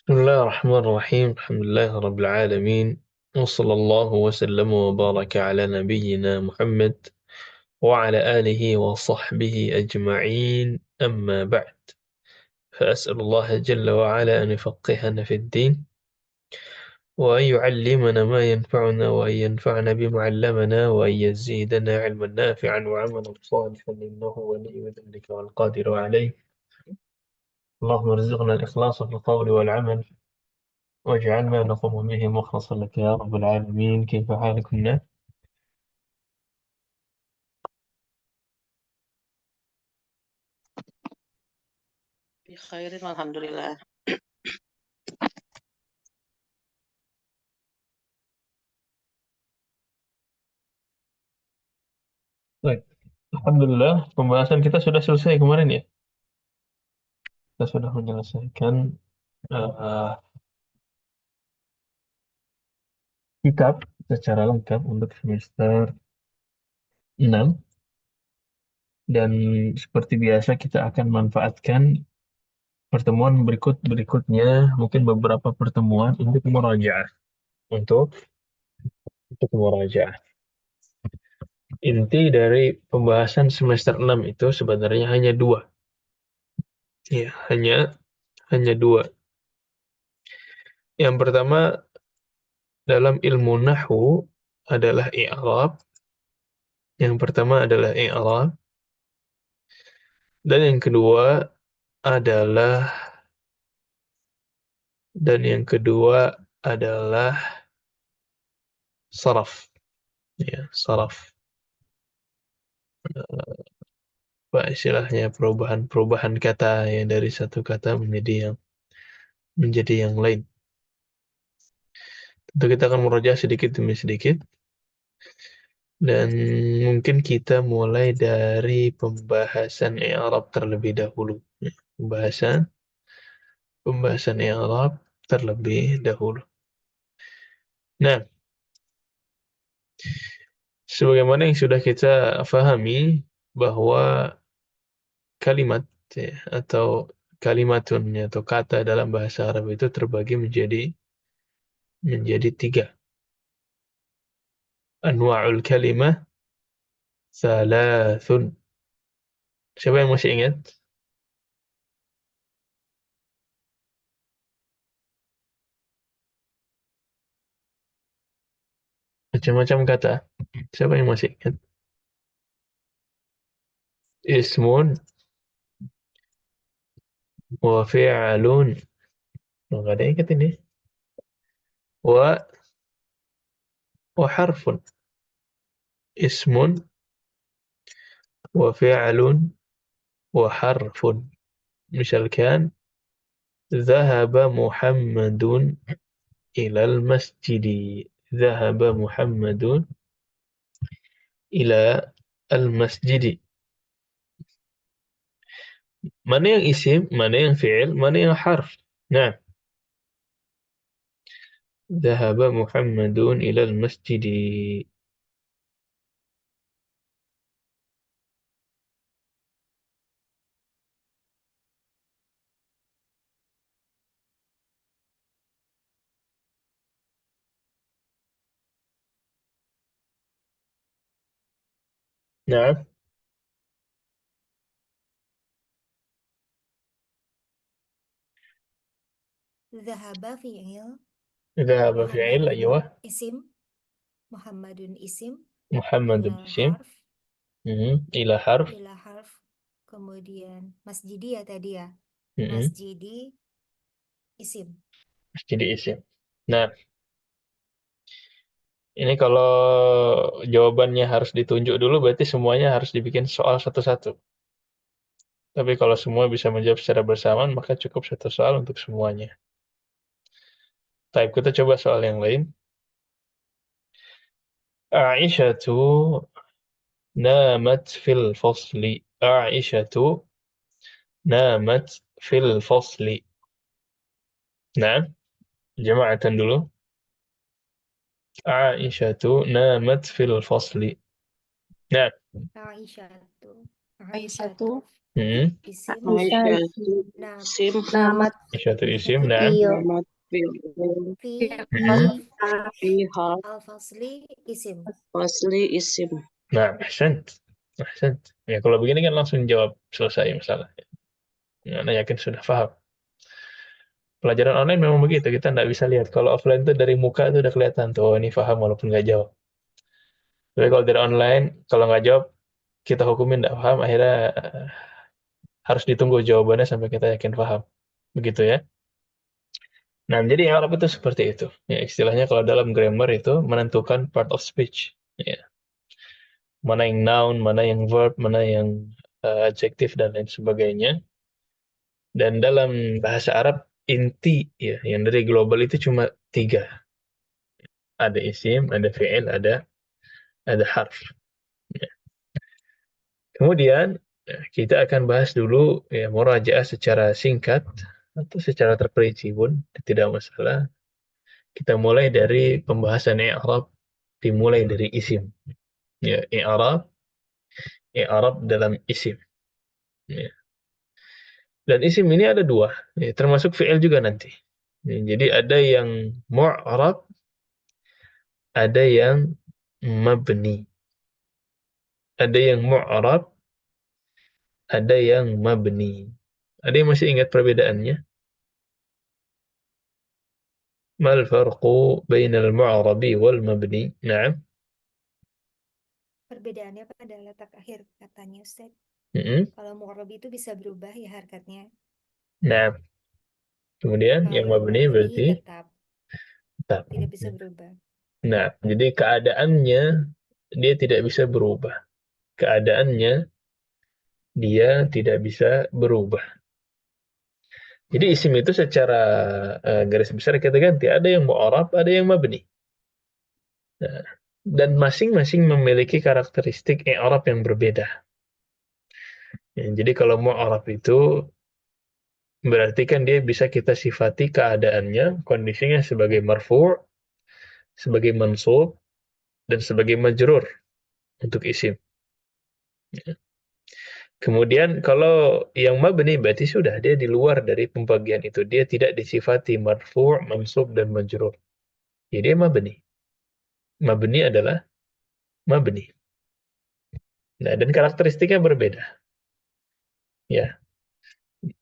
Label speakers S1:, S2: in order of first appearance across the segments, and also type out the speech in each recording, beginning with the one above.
S1: بسم الله الرحمن الرحيم. الحمد لله رب العالمين، وصلى الله وسلم وبارك على نبينا محمد وعلى آله وصحبه أجمعين، أما بعد. فأسأل الله جل وعلا أن يفقهنا في الدين، وأن يعلمنا ما ينفعنا، وأن ينفعنا بما علمنا، وأن يزيدنا علما نافعا وعملا صالحا، إنه ولي ذلك والقادر عليه. اللهم ارزقنا الإخلاص في القول والعمل، واجعل ما نقوم به مخلصا لك يا رب العالمين. كيف حالكم؟
S2: Khairin alhamdulillah.
S1: Baik. Alhamdulillah, pembahasan kita sudah selesai kemarin ya. Kita sudah menyelesaikan uh, kitab secara lengkap untuk semester 6, dan seperti biasa kita akan manfaatkan pertemuan berikutnya, mungkin beberapa pertemuan untuk murajaah, untuk murajaah. Inti dari pembahasan semester 6 itu sebenarnya hanya dua. Ya, hanya dua. Yang pertama dalam ilmu nahwu adalah i'rab. Yang pertama adalah i'rab, dan yang kedua adalah adalah saraf. Ya, saraf. Apa istilahnya, perubahan kata ya, dari satu kata menjadi yang lain. Tentu kita akan merujuk sedikit demi sedikit, dan mungkin kita mulai dari pembahasan i'rab terlebih dahulu. Ya, pembahasan i'rab terlebih dahulu. Nah, sebagaimana yang sudah kita fahami bahwa kalimat ya, atau kalimatun atau kata dalam bahasa Arab itu terbagi menjadi tiga. Anwa'ul kalimah salasun. Siapa yang masih ingat? Macam-macam kata. Siapa yang masih ingat? Ismun wa fi'alun. Nggak ada yang ingat ini. Wa harfun. Ismun wa fi'alun wa harfun. Misalkan Zahaba Muhammadun ilal masjidi. Zahaba Muhammadun ila al-masjidi. Mana yang isim, mana yang fi'il, mana yang harf? Nah, Zahaba Muhammadun ila al-masjidi. Nah,
S3: Zahaba fi'il,
S1: Zahaba fi'il,
S3: Muhammadun
S1: aywa.
S3: isim, Muhammadun isim,
S1: Muhammadun
S3: ila
S1: isim.
S3: harf,
S1: Ila harf.
S3: ila harf, kemudian masjidi ya tadi ya,
S1: Mhm.
S3: masjidi isim.
S1: Masjidi isim. Nah, ini kalau jawabannya harus ditunjuk dulu, berarti semuanya harus dibikin soal satu-satu. Tapi kalau semua bisa menjawab secara bersamaan, maka cukup satu soal untuk semuanya. Baik, kita coba soal yang lain. Aisyatu namat fil fasli. Aisyatu namat fil fasli. Nah, jama'atan dulu. Aisyatu namat fil fasli. Nah,
S3: Aisyatu,
S2: Aisyatu
S3: Aisyatu, isim,
S2: Aisyah
S3: nam,
S2: sim
S4: Nama
S1: Isyatu isim, naam.
S4: fiil.
S2: nama fi'il
S3: fi,
S2: fiha
S3: al-fasli, isim.
S2: fasli isim.
S1: Nah, ahsant. Ahsant. Ya, kalau begini kan langsung jawab selesai masalah. Ya, Anda yakin sudah paham. Pelajaran online memang begitu, kita nggak bisa lihat. Kalau offline tuh dari muka itu udah kelihatan tuh, oh, ini paham walaupun nggak jawab. Tapi kalau dari online, kalau nggak jawab, kita hukumin nggak paham, akhirnya harus ditunggu jawabannya sampai kita yakin paham. Begitu ya. Nah, jadi yang Arab itu seperti itu. Ya, istilahnya kalau dalam grammar itu menentukan part of speech. Ya. Mana yang noun, mana yang verb, mana yang adjektif, dan lain sebagainya. Dan dalam bahasa Arab, inti ya, yang dari global itu cuma tiga. Ada isim, ada fi'il, ada harf. Ya. Kemudian kita akan bahas dulu ya murajaah secara singkat atau secara terperinci pun tidak masalah. Kita mulai dari pembahasan i'rab, dimulai dari isim. Ya, i'rab dalam isim. Ya. Dan isim ini ada dua, ya, termasuk fi'il juga nanti. Ya, jadi ada yang mu'rab, ada yang mabni. Ada yang mu'rab, ada yang mabni. Ada yang masih ingat perbedaannya? Mal farqu bainal mu'rabi wal mabni? Naam.
S3: Perbedaannya pada letak akhir katanya Ustaz.
S1: Mm-mm.
S3: Kalau mu'rab itu bisa berubah ya harkatnya.
S1: Naam. Kemudian yang
S3: Kalau
S1: mabni
S3: mabni
S1: berarti
S3: tetap
S1: tetap.
S3: tidak bisa berubah.
S1: Nah, jadi keadaannya dia tidak bisa berubah. Keadaannya dia tidak bisa berubah. Jadi isim itu secara garis besar kita ganti. Ada yang mu'arab, ada yang mabni. Nah, dan masing-masing memiliki karakteristik i'rab yang berbeda. Ya, jadi kalau mu'arab itu berarti kan dia bisa kita sifati keadaannya, kondisinya sebagai marfu', sebagai mansub, dan sebagai majrur untuk isim. Kemudian kalau yang mabni berarti sudah dia di luar dari pembagian itu. Dia tidak disifati marfu', mansub, dan majrur. Jadi dia mabni. Mabni adalah mabni. Nah, dan karakteristiknya berbeda. Ya,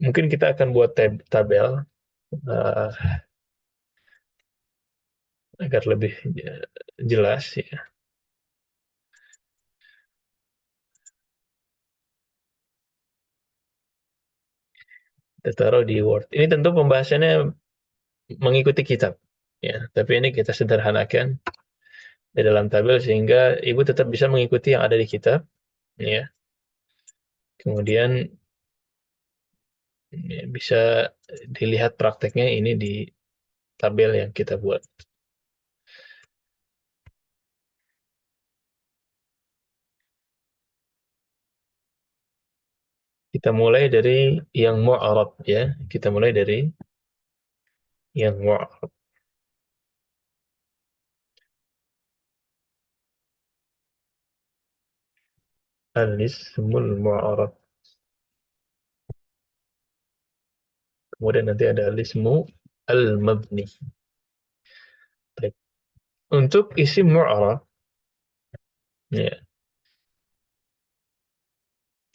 S1: mungkin kita akan buat tabel uh, agar lebih jelas ya. Kita taruh di Word. Ini tentu pembahasannya mengikuti kitab. Ya, tapi ini kita sederhanakan di dalam tabel sehingga ibu tetap bisa mengikuti yang ada di kitab. Ya, kemudian ya, bisa dilihat prakteknya ini di tabel yang kita buat. Kita mulai dari yang mu'arab ya. Kita mulai dari yang mu'arab. Al-ismul mu'arab. Kemudian nanti ada al-ismu al-mabni. Baik. Untuk isim mu'arab, ya,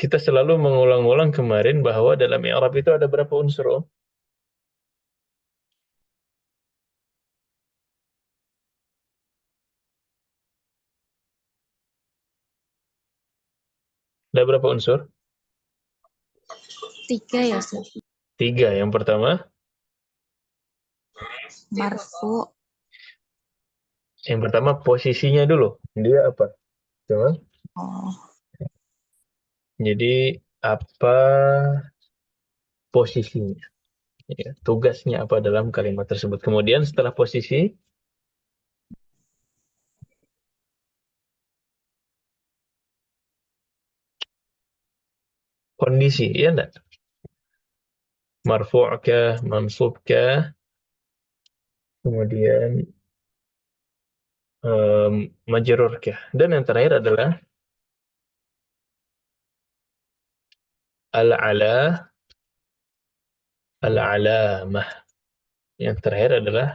S1: kita selalu mengulang-ulang kemarin bahwa dalam i'rab itu ada berapa unsur, Om? Ada berapa unsur?
S4: 3 ya, Ustaz.
S1: 3. Yang pertama,
S4: Marfu,
S1: posisinya dulu. Dia apa? Coba.
S4: oh,
S1: Jadi apa posisinya? Ya, tugasnya apa dalam kalimat tersebut? Kemudian setelah posisi, kondisi, ya enggak? Marfu'kah, mansubkah, kemudian majrurkah. Dan yang terakhir adalah Al-ala, al-alamah. Yang terakhir adalah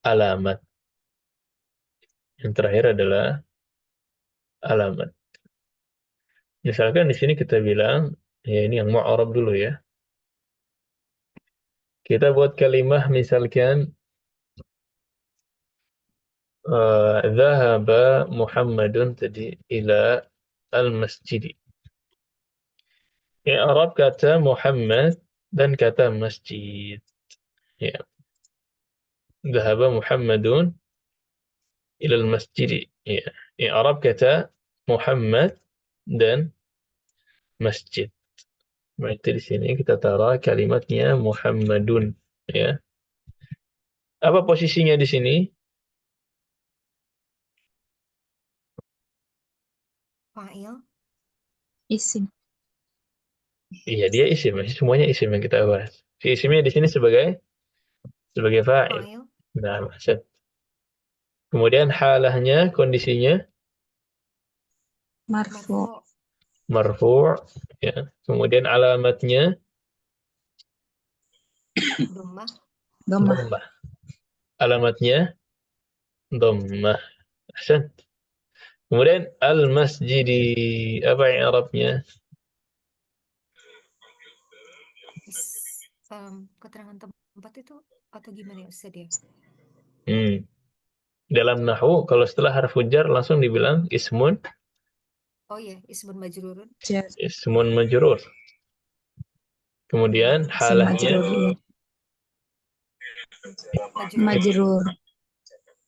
S1: alamat. Yang terakhir adalah alamat. Misalkan di sini kita bilang, ya ini yang mu'arab dulu ya. Kita buat kalimah misalkan Dhahaba Muhammadun tadi ila al-masjid. Ya, Arab kata Muhammad dan kata masjid. Ya. Dhahaba Muhammadun ila al-masjid. Ya. Ya, Arab kata Muhammad dan masjid. Berarti di sini kita taruh kalimatnya Muhammadun. Ya. Apa posisinya di sini?
S3: Fa'il.
S4: Isim.
S1: Iya, dia isim. Semuanya isim yang kita bahas. Si isimnya di sini sebagai fa'il.
S3: Fa'il.
S1: Nah, maksud. Kemudian halahnya, kondisinya
S4: Marfu.
S3: Marfu.
S1: marfu'. Ya. Kemudian alamatnya
S3: Dhammah.
S4: Dhammah.
S1: dhammah. Alamatnya dhammah. Ahsan. Kemudian al-masjidi. Apa yang Arabnya?
S3: Keterangan tempat itu atau gimana ya Ustaz ya?
S1: Dalam nahwu, kalau setelah harfu jar langsung dibilang
S3: Oh iya, ismun majrurun.
S4: Jar.
S1: ismun majrur. Kemudian
S4: Isim
S1: halahnya,
S4: majrur. Iya.
S3: Majrur.
S4: Majrur.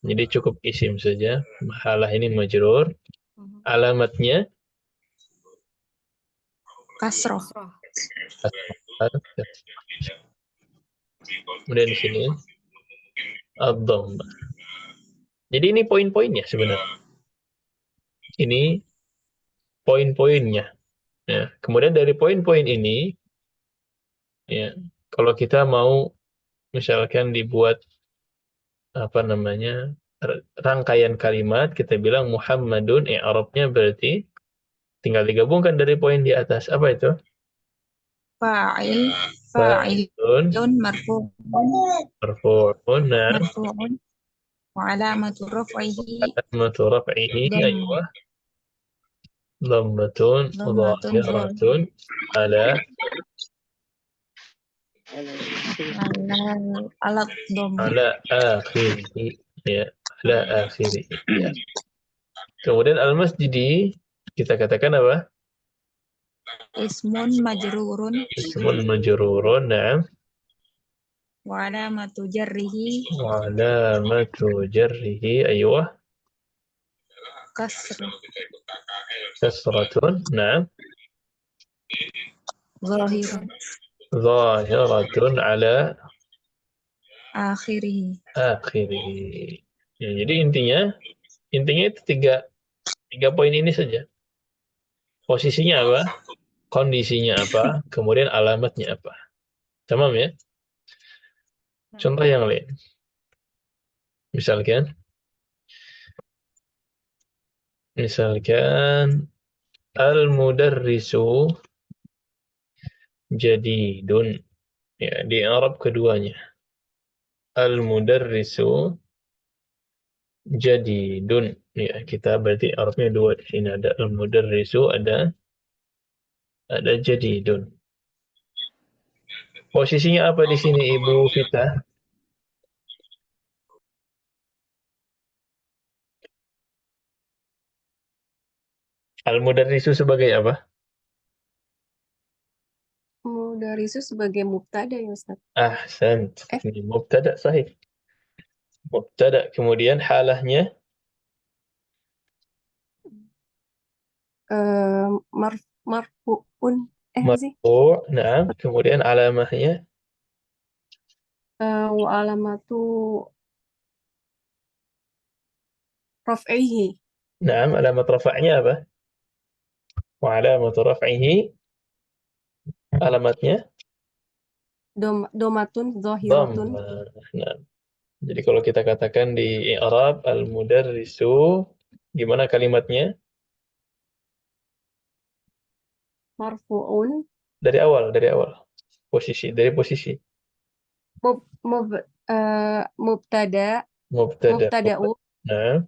S1: jadi cukup isim saja. Halah ini majrur.
S3: Mhm.
S1: Alamatnya
S4: Kasroh.
S3: Kasroh.
S1: kemudian di sini ad-dhammah. Jadi ini poin-poinnya sebenarnya. Ini poin-poinnya. Ya. Kemudian dari poin-poin ini, ya, kalau kita mau misalkan dibuat apa namanya rangkaian kalimat, kita bilang Muhammadun, Arabnya berarti tinggal digabungkan dari poin di atas. Apa itu?
S4: Fa'il.
S1: Fa'ilun,
S4: Fa'ilun marfu'un.
S1: marfu'un,
S4: Marfu'un. Wa alamatu raf'ihi
S1: alamatu raf'ihi,
S4: dhammah.
S1: aywa, dhammatun,
S4: Dhammatun
S1: zahiratun, ala,
S4: alat dhammah.
S1: ala akhirihi, ya, ala akhirihi, ya. Kemudian al-masjidi, kita katakan apa?
S4: Ismun majrurun
S1: Ismun majrurun, na'am.
S4: wa alamatu jarrihi
S1: Wa alamatu jarrihi, aywa,
S4: kasr
S1: kasratun, na'am.
S4: zahirun
S1: Zahiratun ala
S4: akhirih.
S1: akhirih. Ya, jadi intinya itu tiga poin ini saja. Posisinya apa? Kondisinya apa? Kemudian alamatnya apa? Tamam ya?
S3: Nah,
S1: Contoh yang lain. Misalkan al-mudarrisu jadidun. Ya, di Arab keduanya. Al-mudarrisu jadidun. Ya, kita berarti Arabnya dua di sini, ada al-mudarrisu, ada jadidun. Posisinya apa di sini Ibu Vita? Al-mudarrisu sebagai apa?
S2: Mudarisu sebagai mubtada ya Ustaz.
S1: Ahsant.
S2: Eh,
S1: Ini mubtada sahih. Mubtada. Kemudian halahnya
S2: Marfu'un. Apa sih?
S1: marfu'. Naam. Kemudian alamahnya
S2: Wa alamatu raf'ihi.
S1: naam, alamat rafa'nya apa? Wa alamat raf'ihi alamatnya
S2: Domatun zahiratun.
S1: dhammah. Nah, jadi kalau kita katakan di i'rab al-mudarrisu, gimana kalimatnya?
S2: Marfu'un
S1: Dari awal. Dari posisi.
S2: Mub, mub, mubtada,
S1: Mubtada.
S2: mubtada'un,
S1: Nah,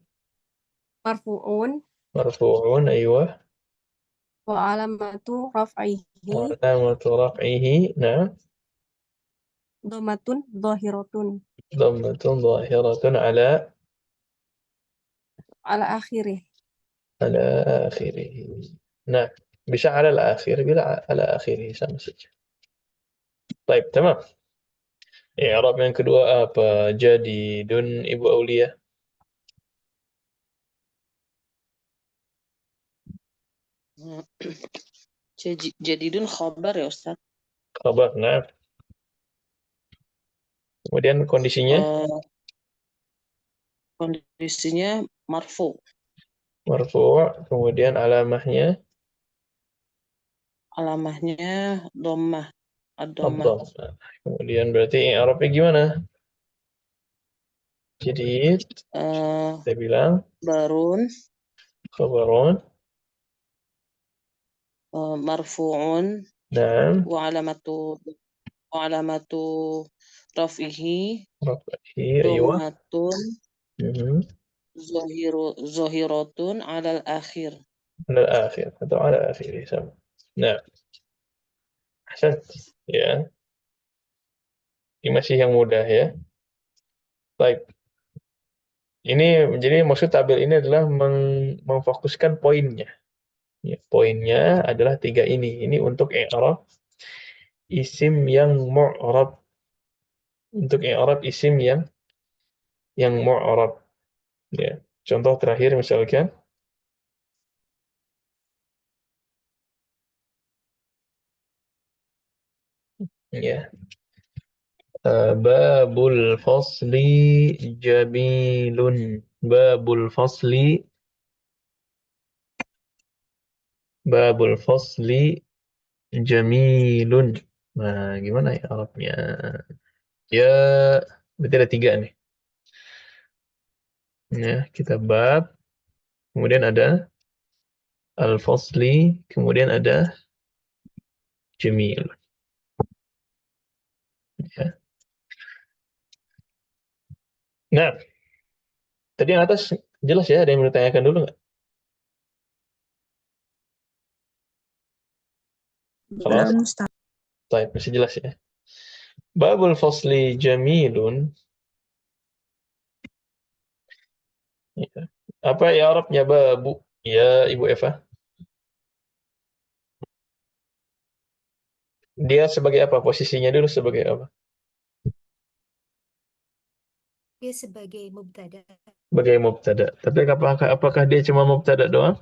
S2: marfu'un,
S1: marfu'un, aiyah.
S2: wa alamatu raf'ihi,
S1: Alamatu raf'ihi. Nah,
S2: dhammatun dhahiratun,
S1: dhammatun zahiratun
S2: ala akhirih.
S1: ala akhirih. Nah, bisa ala al-akhir, bila ala akhirih sama saja. Baik, tamam. I'rab yang kedua apa? Jadidun, Ibu Aulia.
S5: Jadidun khobar ya Ustaz.
S1: Khabar, nah. Kemudian kondisinya
S5: Kondisinya marfu.
S1: marfu', kemudian alamahnya
S5: Dhammah. Ad-dhammah.
S1: ad-dhammah. Kemudian berarti i'rabnya gimana? Jadid, saya bilang
S5: Barun
S1: khabarun,
S5: marfu'un
S1: nah,
S5: wa alamatu raf'ihi
S1: raf'i, aiyah.
S5: dhammatun zahiratun 'alal akhir.
S1: Ala akhir atau ala akhir sama. Nah, ahsan. Ya, ini masih yang mudah ya. Baik. Ini menjadi maksud tabel ini adalah memfokuskan poinnya. Ya, poinnya adalah 3 ini. Ini untuk i'rab isim yang mu'rab. Untuk i'rab isim yang mu'rab. Ya. Contoh terakhir misalkan ya. Babul fasli jamilun. Babul fasli jamilun. Nah, gimana ya Arabnya? Ya, berarti ada 3 nih. Ya, kita bab, kemudian ada al-fasli, kemudian ada jamil. Ya. Nah, tadi yang atas jelas ya, ada yang mau ditanyakan dulu nggak? Kelas?
S4: Belum, Ustaz.
S1: Baik, masih jelas ya. Babul fasli jamilun. Ya. Apa ya Arabnya babu? Ya, Ibu Eva. Dia sebagai apa? Posisinya dulu sebagai apa?
S3: Dia sebagai mubtada,
S1: Sebagai mubtada. Tapi apakah dia cuma mubtada doang?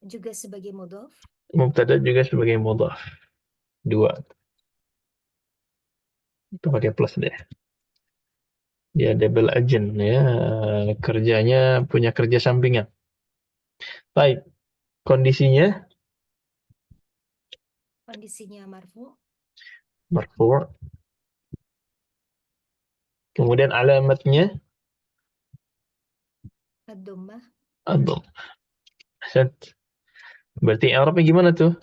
S3: juga sebagai mudhaf,
S1: Mubtada juga sebagai mudhaf. 2. Itu pakai plus deh. Dia double agent ya, kerjanya punya kerja sampingan. Baik, kondisinya
S3: kondisinya
S1: marfu'. Kemudian alamatnya
S3: ad-dhammah,
S1: adom. Berarti Arabnya gimana tuh?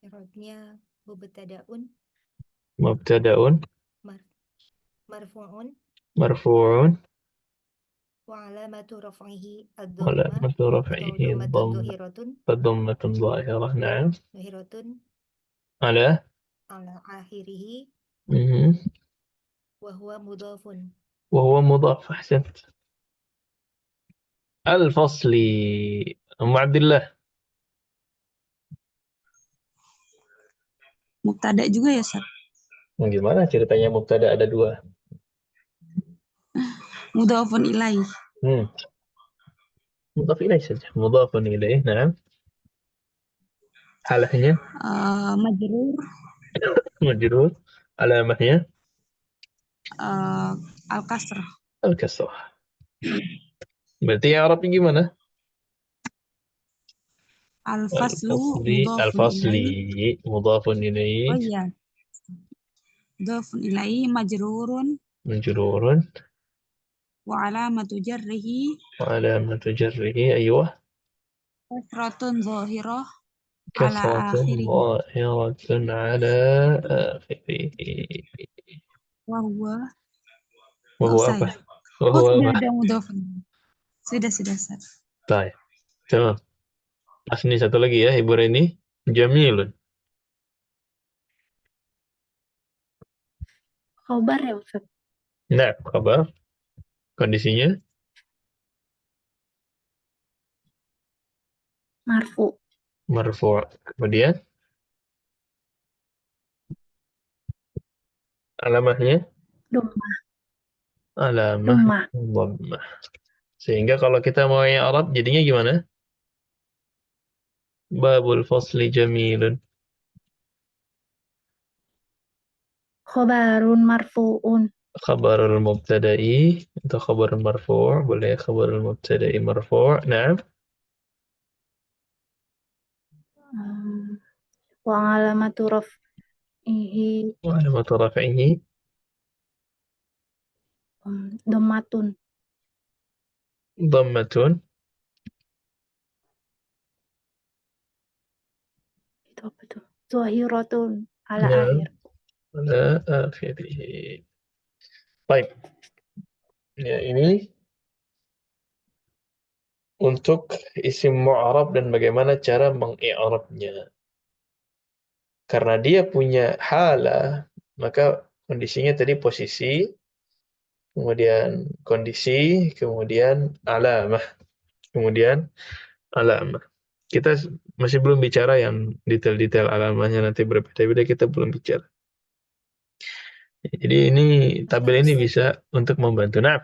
S3: i'rabnya mubtada'un
S1: Mubtada'un
S3: marfu'un
S1: marfu'un
S3: wa alamatu raf'ihi
S1: wala
S3: ad-dhammah
S1: matu
S3: atau
S1: raf'ihi
S3: dhammatun dhahiratun
S1: dhammatun dhahirah. Na'am.
S3: dhahiratun
S1: Ala
S3: ala akhirih wa huwa mudhafun.
S1: وهو مضاف. أحسنت. الفصلي أم عبد الله.
S4: Mubtada juga ya, Ustaz?
S1: Gimana ceritanya mubtada ada 2?
S4: Mudhafun ilaih.
S1: مضاف إليه saja. مضاف إليه. نعم. Halahnya
S4: Majrur
S1: majrur. Alamahnya
S4: al-kasrah.
S1: al-kasrah. Berarti Arabnya gimana?
S4: Al-faslu mudhafun
S1: Al-fasli
S4: ilaih.
S1: mudhafun ilaih.
S4: Oh iya. Mudhafun ilaih majrurun
S1: Majrurun
S4: wa alamatu jarrihi
S1: wa alamatu jarrihi. Aywa.
S4: kasratun zohiroh ala
S1: kasratun
S4: akhirih.
S1: zahiratun ala akhirih.
S4: Wahwa.
S1: Wa
S4: Nggak
S1: huwa
S4: usah
S1: apa?
S4: ya?
S1: Wa
S4: Oh,
S1: huwa
S4: sudah
S1: apa?
S4: ada mudhofun. Sudah, Ustaz.
S1: Baik. Coba. Pas ini satu lagi ya, Ibu Reni. Jamilun.
S2: Khobar ya Ustaz.
S1: Nah, kabar. Kondisinya
S2: Marfu.
S1: marfu'. Kemudian alamahnya
S2: Domah.
S1: alamah
S2: Domah.
S1: dhammah. Sehingga kalau kita mau yang Arab jadinya gimana? Babul fasli jamilun.
S2: Khobarun marfu'un.
S1: Khabarul mubtada'i atau khabarul marfu', boleh khabarul mubtada'i marfu'. Naam.
S2: Wa alamatu raf'ihi
S1: Wa alamatu raf'ihi
S2: dhammatun.
S1: dhammatun.
S2: Itu apa tuh? Zahiratun ala
S1: Naam.
S2: akhir.
S1: Ala akhirih. Baik. Ya, ini untuk isim mu'arab dan bagaimana cara mengi'rabnya. Karena dia punya hala, maka kondisinya tadi posisi, kemudian kondisi, kemudian alamah, kemudian alamah. Kita masih belum bicara yang detail-detail alamahnya, nanti berbeda-beda kita belum bicara. Jadi ini tabel ini
S3: Ustaz,
S1: bisa untuk membantu. Nah,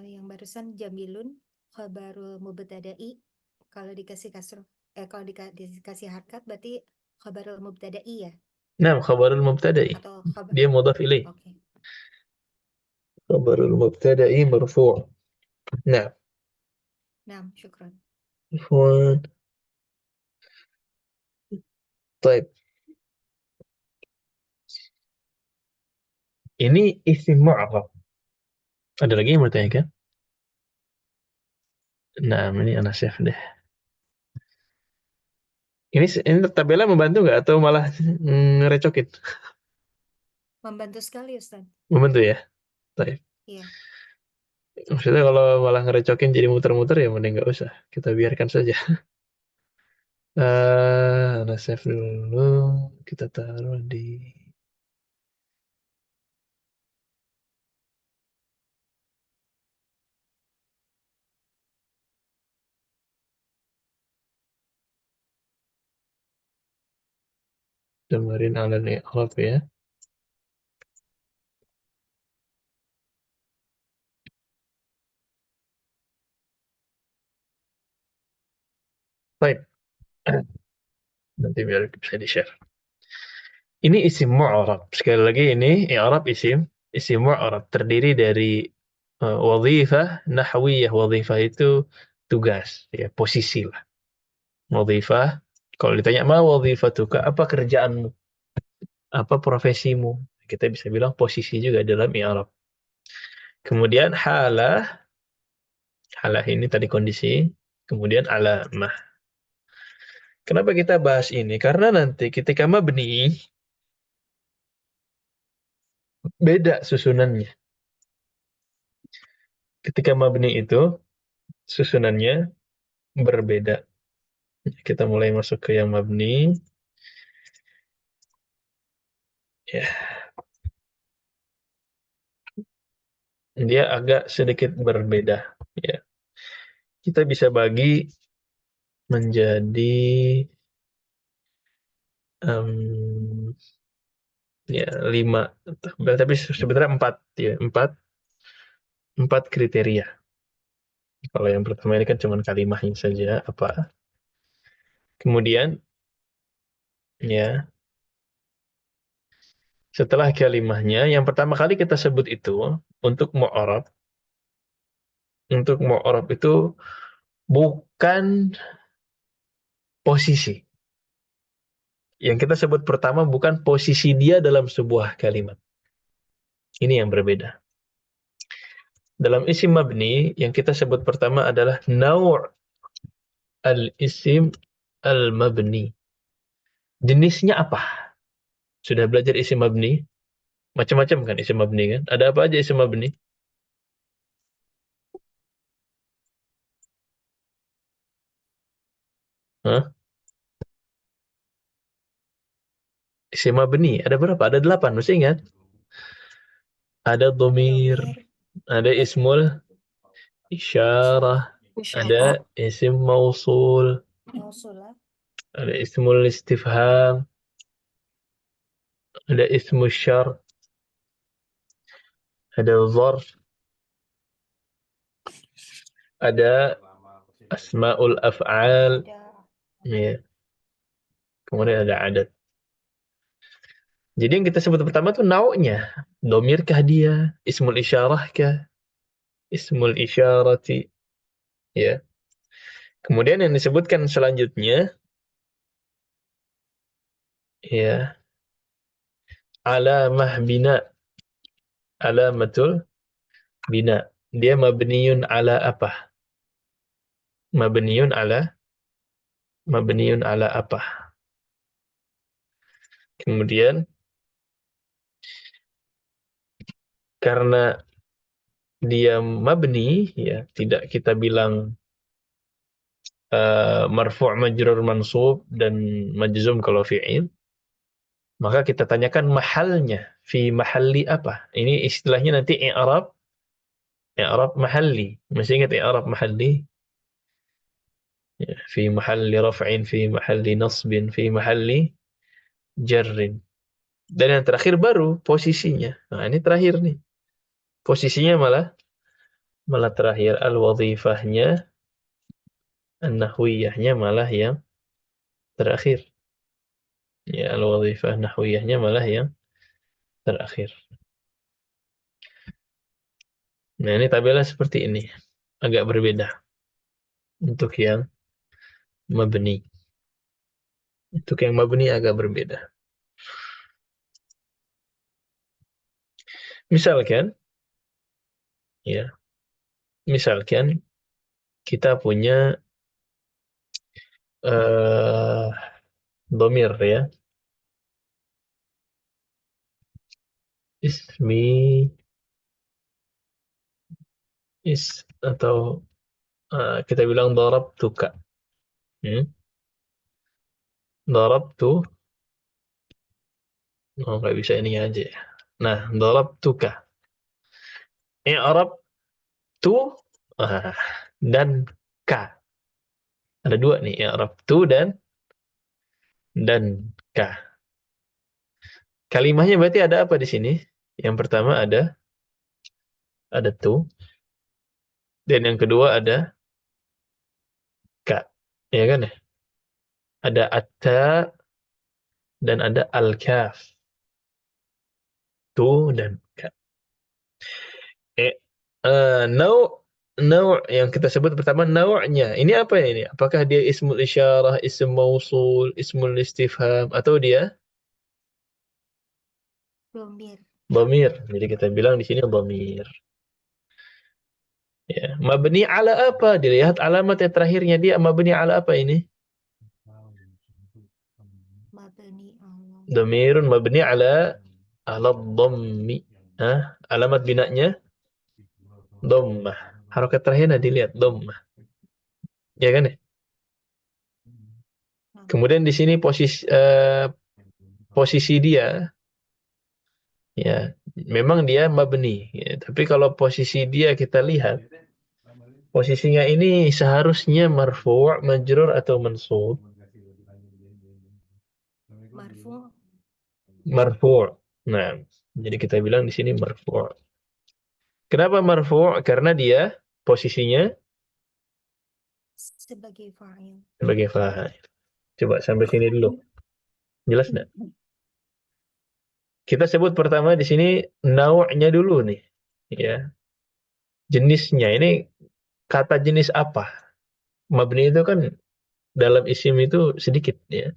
S3: yang barusan jamilun khabarul mubtada'i kalau dikasih kasroh kalau dikasih harkat berarti khabarul mubtada'i ya
S1: nah khabarul mubtada'i
S3: atau khabar
S1: dia mudhaf ilaih.
S3: oke.
S1: Khabarul mubtada'i marfu'. Nah,
S3: Nah, syukran.
S1: afwan. Baik. Ini isim mu'arab. Ada lagi yang mau tanyakan? Nah, ini anak chef deh. Ini tabelnya membantu nggak atau malah ngerecokin?
S3: Membantu sekali Ustaz.
S1: Membantu ya? Baik.
S3: Iya.
S1: Maksudnya kalau malah ngerecokin jadi muter-muter ya mending nggak usah. Kita biarkan saja. Anak chef dulu. Kita taruh di... Damarin ala ni'rab ya. Baik. Nanti biar bisa di-share. Ini isim mu'arab. Sekali lagi ini i'rab isim mu'arab terdiri dari wadhifah nahwiyah. Wadhifah itu tugas, ya, posisi lah. Wadhifah, kalau ditanya ma wadhifatuka, apa kerjaanmu? Apa profesimu? Kita bisa bilang posisi juga dalam i'rab. Kemudian halah ini tadi kondisi, kemudian alamah. Kenapa kita bahas ini? Karena nanti ketika mabni beda susunannya. Ketika mabni itu susunannya berbeda. Kita mulai masuk ke yang mabni. Ya, dia agak sedikit berbeda. Ya, kita bisa bagi menjadi ya 5, tapi sebenarnya 4 ya, 4 kriteria. Kalau yang pertama ini kan cuma kalimahnya saja apa. Kemudian ya, setelah kalimahnya yang pertama kali kita sebut itu untuk mu'arab. Untuk mu'arab itu bukan posisi. Yang kita sebut pertama bukan posisi dia dalam sebuah kalimat. Ini yang berbeda. Dalam isim mabni, yang kita sebut pertama adalah naw'. al-isim al-mabni. Jenisnya apa? Sudah belajar isim mabni? Macam-macam kan isim mabni kan? Ada apa aja isim mabni? Hah? Isim mabni ada berapa? Ada 8, masih ingat? Ada domir,
S3: Domir,
S1: ada ismul isyarah, ada
S2: Isyarah.
S1: isim mausul,
S3: mausulah,
S1: ada ismul istifham, ada ismul syar, ada zarf, ada asmaul af'al,
S3: ada
S1: ya. Kemudian ada adat. Jadi yang kita sebut pertama tuh nau'nya. Domirkah dia? Ismul isyarahkah? Ismul isyarati. Ya. Kemudian yang disebutkan selanjutnya, ya, alamah bina. Alamatul bina. Dia mabniun ala apa? Mabniun ala apa? Kemudian karena dia mabni, ya, tidak kita bilang marfu' majrur mansub dan majzum kalau fi'il, maka kita tanyakan mahalnya, fi mahalli apa? Ini istilahnya nanti i'rab mahalli. Masih ingat i'rab mahalli? Ya, fi mahalli raf'in, fi mahalli nasbin, fi mahalli jarrin. Dan yang terakhir baru posisinya. Nah, ini terakhir nih. Posisinya malah terakhir, al-wadhifahnya, an-nahwiyahnya malah yang terakhir. Ya, al-wadhifah nahwiyahnya malah yang terakhir. Nah, ini tabelnya seperti ini. Agak berbeda untuk yang mabni. Untuk yang mabni agak berbeda. Misalkan, ya, misalkan kita punya domir, ya. Ismi atau kita bilang darabtuka. Darabtu, oh nggak bisa ini aja. Nah, darabtuka. I'rab tu dan ka. Ada dua nih, i'rab tu dan ka. Kalimahnya berarti ada apa di sini? Yang pertama ada tu, dan yang kedua ada ka. Ya kan ya? Ada atta dan ada al-kaf. Tu dan ka. Nau' yang kita sebut pertama nau'nya. Ini apa ya ini? Apakah dia ismul isyarah, ism mausul, ismul istifham, atau dia
S3: domir,
S1: dhamir? Jadi kita bilang di sini dhamir. Ya. Mabni ala apa? Dilihat alamat yang terakhirnya, dia mabni ala apa ini?
S3: mabni Allah,
S1: Dhamirun mabni ala dhammi. Alamat binanya dhammah. Harokat terakhirnya dilihat dhammah. Ya kan ya? Kemudian di sini posisi dia, ya, memang dia mabni, ya, tapi kalau posisi dia kita lihat, posisinya ini seharusnya marfu', majrur atau mansub.
S3: marfu,
S1: Marfu'. Nah, jadi kita bilang di sini marfu'. Kenapa marfu'? Karena dia posisinya
S3: sebagai fa'il,
S1: sebagai fa'il. Coba sampai sini dulu. Jelas nggak? Kita sebut pertama di sini nau'nya dulu nih, ya. Jenisnya ini kata jenis apa? Mabni itu kan dalam isim itu sedikit, ya.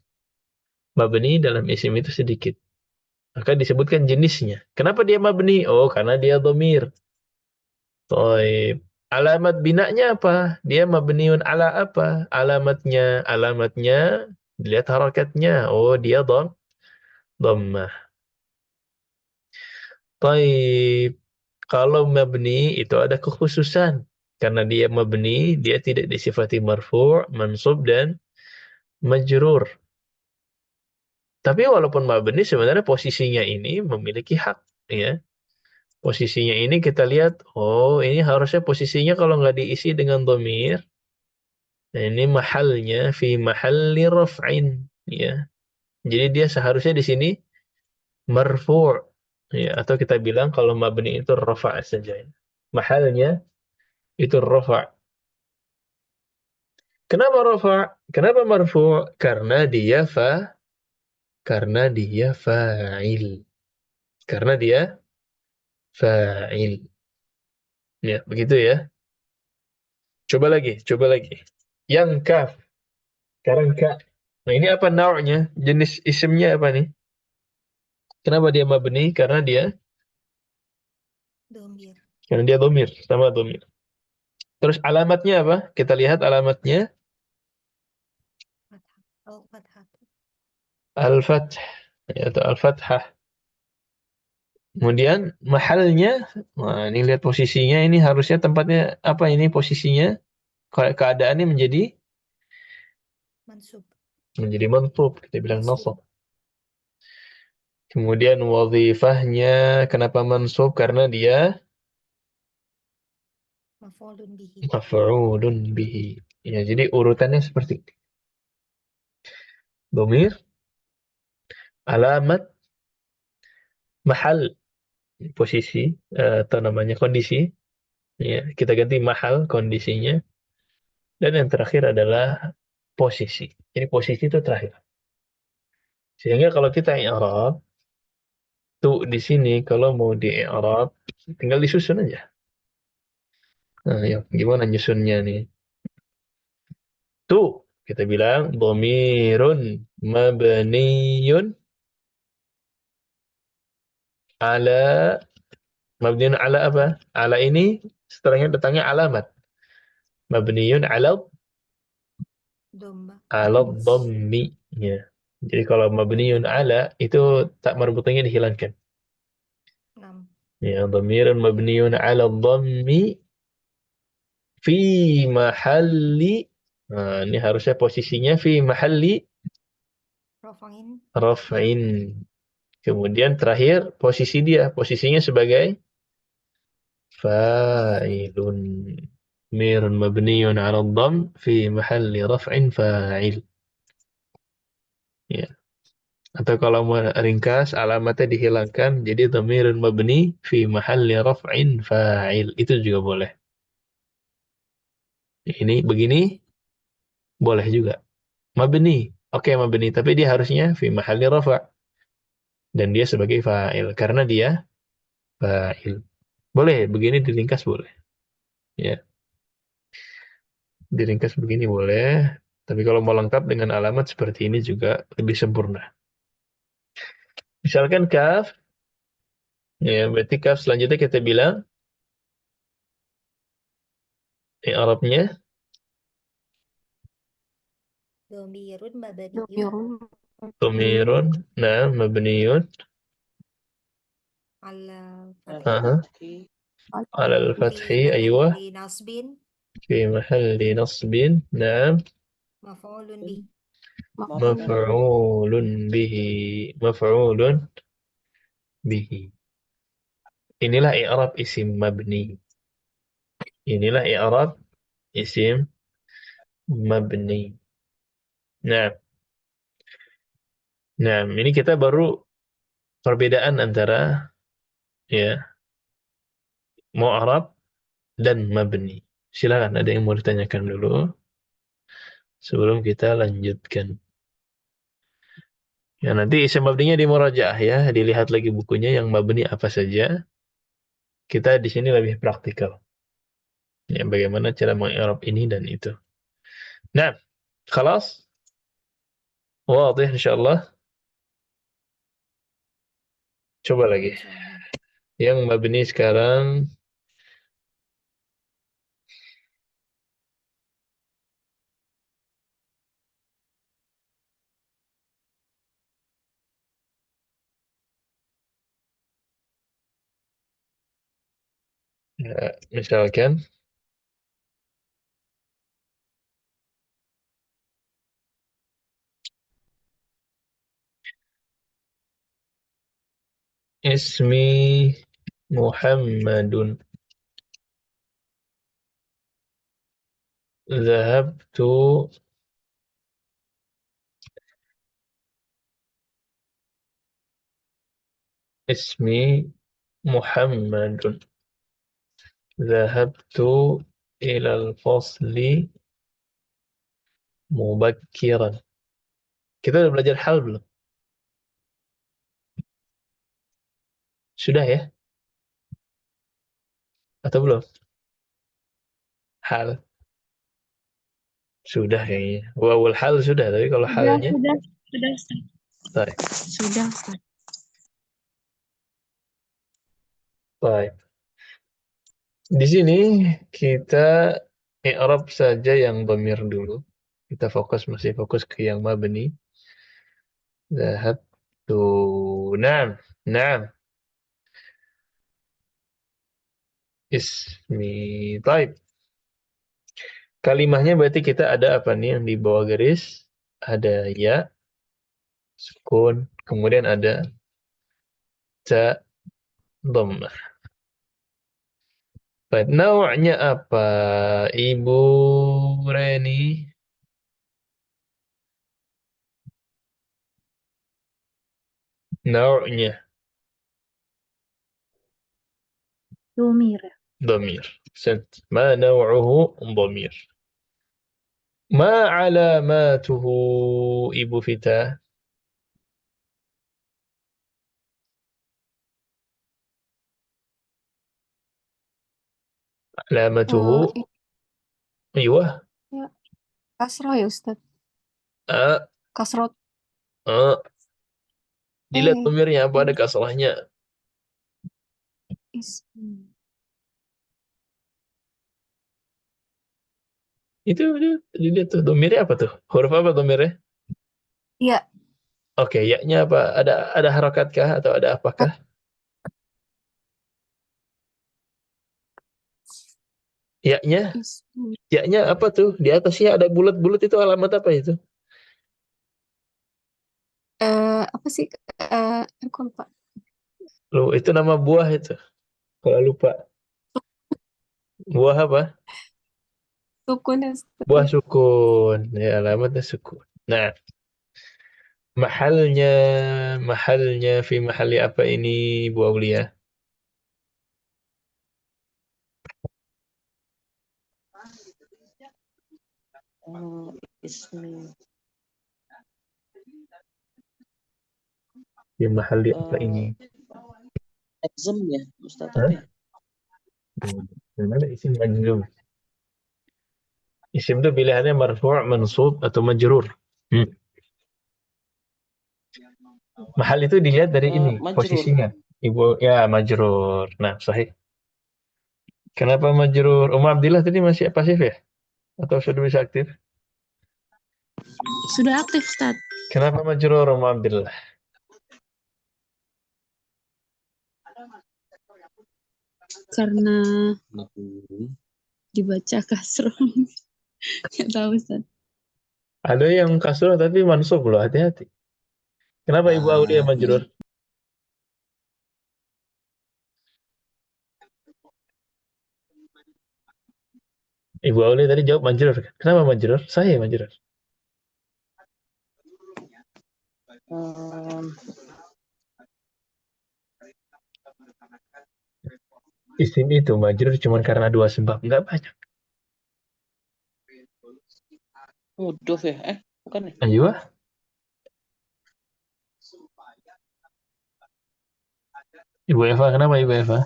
S1: Mabni dalam isim itu sedikit. Maka disebutkan jenisnya. Kenapa dia mabni? Oh, karena dia dhamir. Toib. Alamat binanya apa? Dia mabniun ala apa? Alamatnya dilihat harakatnya. Oh, dia dhammah. Taib. Kalau mabni itu ada kekhususan. Karena dia mabni, dia tidak disifati marfu', mansub, dan majrur. Tapi walaupun mabni sebenarnya posisinya ini memiliki hak, ya. Posisinya ini kita lihat, oh ini harusnya posisinya kalau nggak diisi dengan dhamir, nah ini mahalnya fi mahalli raf'in, ya. Jadi dia seharusnya di sini marfu', ya, atau kita bilang kalau mabni itu rafa' saja. Mahalnya itu rafa'. Kenapa rafa'? Kenapa marfu'? Karena dia fa'il. Karena dia fa'il. Ya, begitu ya. Coba lagi. Yang kaf. Sekarang ka. Nah, ini apa nau'nya? Jenis isimnya apa nih? Kenapa dia mabni?
S3: Domir.
S1: Karena dia dhamir, sama dhamir. Terus alamatnya apa? Kita lihat alamatnya
S3: Fathah. Oh, fathah.
S1: al-fath, yaitu al-fathah. Kemudian mahalnya, nah ini lihat posisinya, ini harusnya tempatnya apa ini posisinya? Keadaannya
S3: Mansub.
S1: menjadi mansub, kita bilang
S3: Nasbin.
S1: nasab. Kemudian wazifahnya kenapa mansub? Karena dia
S3: Maf'ulun bihi.
S1: maf'ulun bihi. Ya, jadi urutannya seperti ini. Dhamir, alamat, mahal, posisi, atau namanya kondisi. Ya, kita ganti mahal kondisinya. Dan yang terakhir adalah posisi. Jadi posisi itu terakhir. Sehingga kalau kita i'rab, tuh di sini kalau mau di i'rab tinggal disusun aja. Nah, ya, gimana nyusunnya nih? Tuh kita bilang dhamirun mabniyun ala mabniyun ala apa? Ala ini setelahnya datangnya alamat. Mabniyun
S3: Domba.
S1: ala dhammi, ya. Jadi kalau mabniyun ala itu tak marbutannya dihilangkan.
S3: 6.
S1: Ya, dhamirun mabniyun ala dhammi fi mahalli. Nah, ini harusnya posisinya fi mahalli
S3: Rafa'in.
S1: raf'in. Kemudian terakhir posisinya sebagai
S3: Fa'ilun.
S1: fa'ilun. Dhamirun mabniyun ala dhamm fi mahalli raf'in fa'il. Ya. Atau kalau mau ringkas alamatnya dihilangkan jadi dhamirun mabni fi mahalli raf'in fa'il. Itu juga boleh. Ini begini boleh juga. Mabni. Oke, mabni, tapi dia harusnya fi mahalli rafa' dan dia sebagai fa'il karena dia fa'il. Boleh, begini diringkas boleh. Ya, diringkas begini boleh. Tapi kalau mau lengkap dengan alamat seperti ini juga lebih sempurna. Misalkan kaf, ya berarti kaf selanjutnya kita bilang Arabnya
S3: Domirun mabniyun
S2: Dhamirun
S1: dhamirun, nah mabniun,
S3: ala fathi
S1: aha,
S5: Al-Fathi.
S1: ala
S3: fi
S1: al-fathi, aywa,
S3: mahalli nasbin
S1: fi mahalli nasbin, nah,
S3: maf'ulun bihi.
S2: maf'ul
S1: maf'ulun bihi, maf'ulun bihi. Inilah i'rab isim mabni. Inilah i'rab isim mabni. Nah, nah ini kita baru perbedaan antara ya mu'arab dan mabni. Silakan ada yang mau ditanyakan dulu sebelum kita lanjutkan. Ya nanti isim mabninya di murajaah ya, dilihat lagi bukunya yang mabni apa saja. Kita di sini lebih praktikal. Ya bagaimana cara mengi'rab ini dan itu. Nah, khalas? Wadih insyaallah. Coba lagi.
S3: Insyaallah.
S1: Yang mabni sekarang Misalkan ismi Muhammadun Zahabtu Ismi Muhammadun Zahabtu ilal fasli mubakkiran. Kita udah belajar hal belum? Sudah ya? Atau belum? Hal. Sudah kayaknya. Wawul hal sudah, tapi kalau halnya
S4: Sudah, Ustaz.
S1: baik.
S4: Sudah, Ustaz.
S1: Baik. Di sini kita i'rab saja yang dhamir dulu. Kita masih fokus ke yang mabni. Zahabtu. Naam. Naam. Ismi. Baik. Kalimahnya berarti kita ada apa nih yang di bawah garis? Ada ya, sukun, kemudian ada ta, dhammah. Baik, nau'nya apa? Ibu Reni? Nau'nya
S2: Domir.
S1: dhamir. Ahsant. Ma naw'uhu dhamir. Ma alamatuhu Ibu Vita? Alamatuhu Aywa.
S6: Ya, kasroh ya Ustaz.
S1: A,
S6: Kasroh.
S1: a. Dilihat
S6: Eh,
S1: dhamirnya apa ada kasrahnya.
S6: ismi.
S1: Itu dilihat tuh dhamirnya apa tuh? Huruf apa dhamirnya?
S6: Ya,
S1: Oke, ya-nya apa? Ada harakatkah atau ada apakah? Ya-nya?
S6: ismi.
S1: Ya-nya apa tuh? Di atasnya ada bulat-bulat itu alamat apa itu?
S6: Apa sih? Aku lupa.
S1: Loh, itu nama buah itu. Kalau lupa. Buah apa?
S6: Sukun ya Ustaz.
S1: Buah sukun. Ya, alamatnya sukun. Nah, mahalnya, fi mahali apa ini, Bu Aulia?
S5: Ismi
S1: Fi mahali apa ini?
S5: Exam ya Ustaz
S1: Hah?
S5: tapi
S1: Gimana isim majzum? Isim itu pilihannya marfu', mansub, atau majrur. Mahal itu dilihat dari ini,
S5: majrur.
S1: posisinya. Ibu, ya majrur. Nah, sahih. Kenapa majrur? Abdillah tadi masih pasif ya? Atau sudah bisa aktif?
S4: Sudah aktif, Ustaz.
S1: Kenapa majrur Abdillah?
S4: Karena dibaca kasroh. Nggak tahu, Ustaz.
S1: Ada yang kasrah tapi mansub loh, hati-hati. Kenapa Ibu Aulia majrur? Ibu Aulia tadi jawab majrur. Kenapa majrur? Saya majrur. Isim itu majrur cuma karena dua sebab, nggak banyak.
S5: Huduf ya? Bukan ya?
S1: Ayo. Ibu Eva, kenapa Ibu Eva?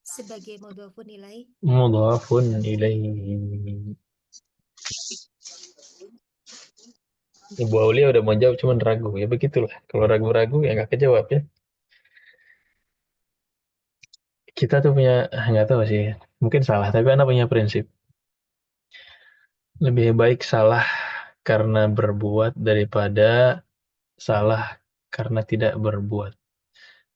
S3: Sebagai mudhafun ilaih.
S1: Mudhafun ilaihi. Ibu Aulia udah mau jawab cuman ragu. Ya begitulah. Kalau ragu-ragu ya nggak kejawab ya. Kita tuh punya, nggak tahu sih. Mungkin salah, tapi anak punya prinsip. Lebih baik salah karena berbuat daripada salah karena tidak berbuat.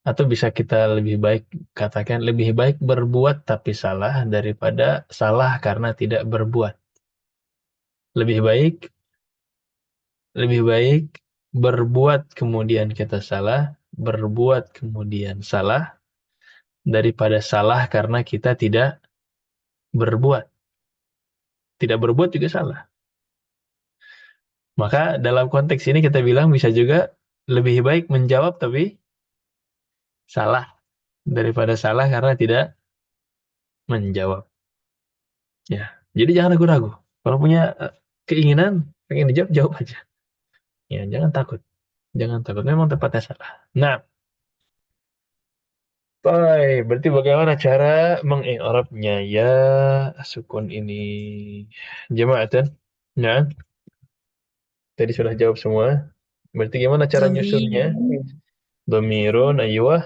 S1: Atau bisa kita lebih baik katakan lebih baik berbuat tapi salah daripada salah karena tidak berbuat. Lebih baik berbuat kemudian kita salah, berbuat kemudian salah daripada salah karena kita tidak berbuat. Tidak berbuat juga salah. Maka dalam konteks ini kita bilang bisa juga lebih baik menjawab tapi salah daripada salah karena tidak menjawab. Ya, jadi jangan ragu-ragu. Kalau punya keinginan pengen dijawab, jawab aja. Ya, jangan takut. Jangan takut. Memang tepatnya salah. Nah, baik. Berarti bagaimana cara mengi'rabnya ya sukun ini? Jemaatan? Nah, tadi sudah jawab semua. Berarti gimana cara nyusunnya?
S4: Dhamirun
S1: Dhamirun, ayyuh.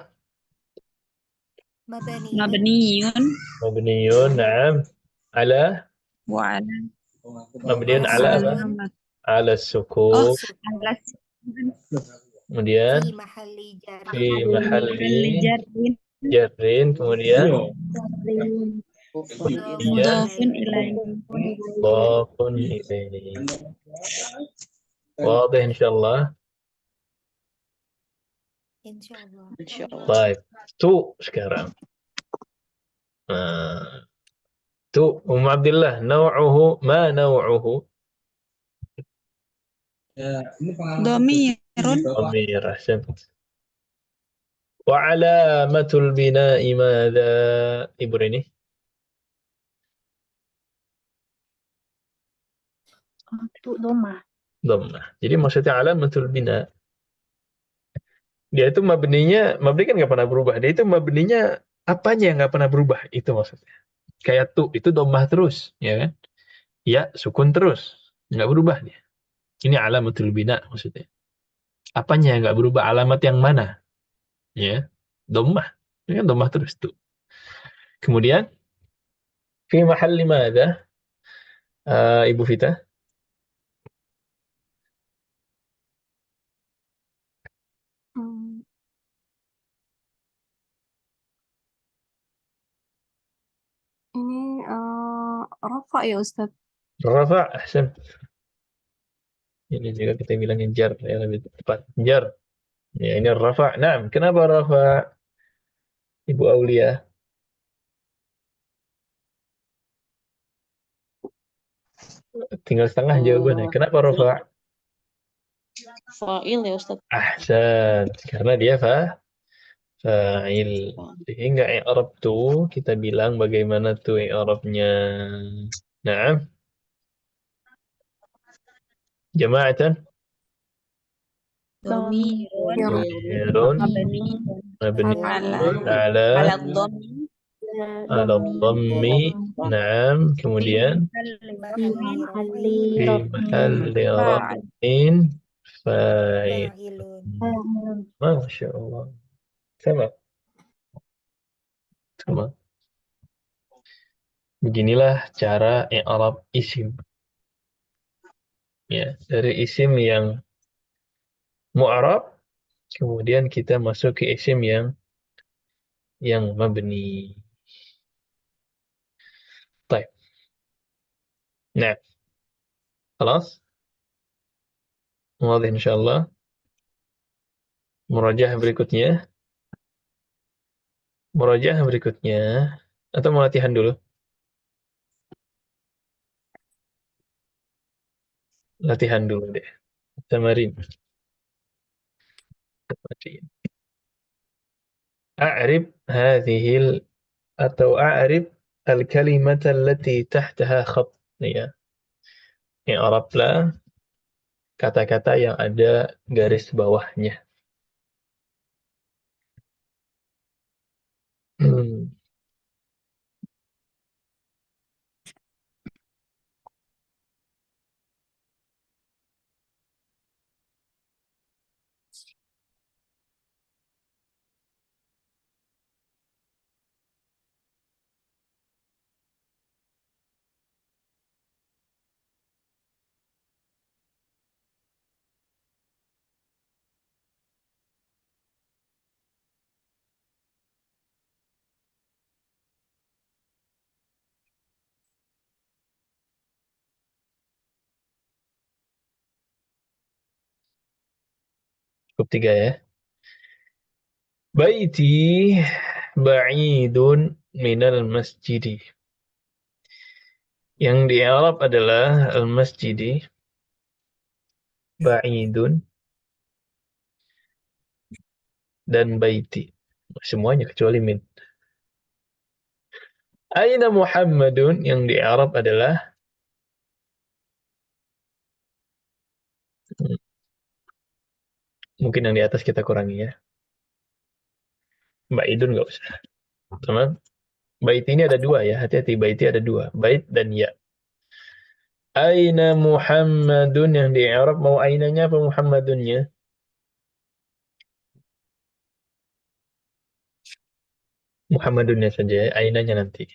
S3: Mabaniyun.
S4: mabniyun
S1: Mabniyun, na'am. Ala,
S4: wa ala
S1: mabniyun ala apa?
S3: Sukun.
S1: Ala
S4: oh
S1: sukun.
S3: Sukun.
S4: ala
S1: Kemudian
S3: Fi mahalli
S1: fi
S3: jarrin.
S1: mahalli
S4: jarrin
S1: jarrin. Kemudian kemudian
S4: mudhafun
S3: Ilaihi.
S4: ilaihi
S1: mudhafun ilaihi. Wadah insyaallah.
S3: Insyaallah.
S5: Insyaallah.
S1: Baik. Tu sekarang. Nah, tu Abdillah, naw'uhu ma naw'uhu?
S4: dhamirun
S1: Dhamir, ahsan. Wa alamatul bina'i madza? Ibu Rini.
S2: Untuk doma.
S1: Dhammah. Jadi maksudnya alamatul bina. Dia itu mabni kan nggak pernah berubah. Dia itu mabninya apanya yang nggak pernah berubah? Itu maksudnya. Kayak tu, itu dhammah terus, ya kan? Ya, sukun terus. Nggak berubah dia. Ini alamatul bina maksudnya. Apanya yang nggak berubah? Alamat yang mana? Ya, dhammah. Ini kan dhammah terus tuh. Kemudian, fi mahalli madza? Ibu Vita.
S6: Hmm, ini Rafa ya Ustadz.
S1: Rafa, ahsan. Ini juga kita bilangnya jar, ya lebih tepat. Jar. Ya, ini rafa. Nah, kenapa rafa? Ibu Aulia. Tinggal setengah jawabannya. Kenapa rafa?
S5: Fa'il ya Ustaz.
S1: Ahsan. Karena dia fa'il. Sehingga i'rab tuh kita bilang bagaimana tuh i'rabnya. Nah, jama'atan.
S4: dhamirun
S6: Ya,
S1: Dhamirun
S4: mabniyun ala
S1: mabniun ala
S4: ala dhammi
S1: ala dhammi. Naam.
S4: fi
S1: Kemudian
S2: Fi
S3: Mahalli
S2: mahalli
S3: raf'in.
S1: fi
S2: raf'in
S1: mahalli
S4: fa'il
S1: raf'in fa'il.
S3: Fa'ilun.
S1: Masya Allah. Sama. Sama. Beginilah cara i'rab isim. Ya, dari isim yang mu'arab, kemudian kita masuk ke isim yang mabni. Baik. Nah, خلاص. واضح insyaallah. Murajaah berikutnya. Murajaah berikutnya. Atau mau latihan dulu? Latihan dulu deh. Tamarin. Tamarin. A'rib hadhil atau a'rib al-kalimata allati tahtaha khat. Ya. I'rablah kata-kata yang ada garis bawahnya. Cukup 3 ya. Baiti ba'idun minal masjidi. Yang di Arab adalah al-masjidi ba'idun dan baiti. Semuanya kecuali min. Aina Muhammadun yang di Arab adalah mungkin yang di atas kita kurangi ya. Ba'idun nggak usah. Teman, bait ini ada 2 ya. Hati-hati, baiti ada 2. Bait dan ya. Aina Muhammadun yang di Arab mau ainanya apa Muhammadunnya? Muhammadunnya saja ya. Ainanya nanti.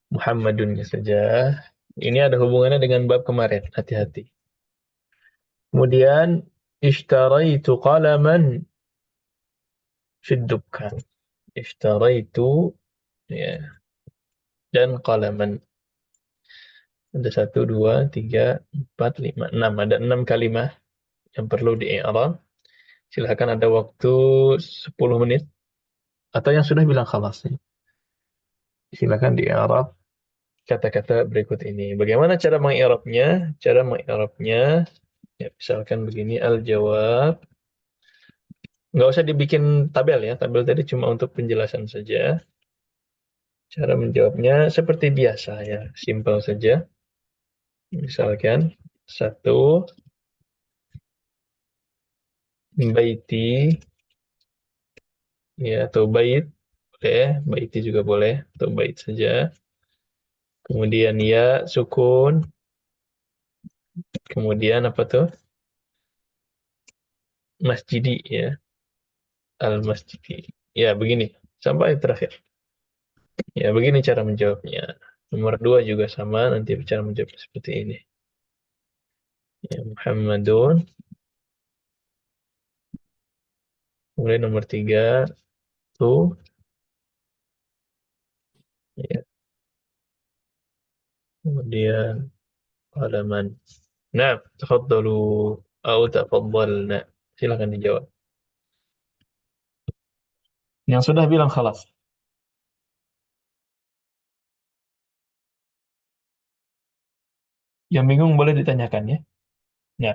S1: Muhammadunnya saja. Ini ada hubungannya dengan bab kemarin. Hati-hati. Kemudian ishtaraitu qalaman fid dukkan. Ishtaraitu ya, dan qalaman. Ada 1, 2, 3, 4, 5, 6. Ada 6 kalimat yang perlu di-i'rab. Silakan ada waktu 10 menit atau yang sudah bilang khalas. Silakan di-i'rab kata-kata berikut ini. Bagaimana cara mengi'rabnya? Cara mengi'rabnya ya, misalkan begini al-jawab. Nggak usah dibikin tabel ya. Tabel tadi cuma untuk penjelasan saja. Cara menjawabnya seperti biasa ya. Simpel saja. Misalkan 1 baiti ya, atau bait boleh, baiti juga boleh, atau bait saja. Kemudian ya sukun. Kemudian apa tuh? Masjidi ya. Al-masjidi. Ya, begini. Sampai terakhir. Ya, begini cara menjawabnya. Nomor 2 juga sama, nanti cara menjawab seperti ini. Ya, Muhammadun. Kemudian nomor 3 tuh ya. Kemudian halaman. Nah, tafadhalu au tafadhalna. Silakan dijawab. Yang sudah bilang khalas. Yang bingung boleh ditanyakan ya. Ya.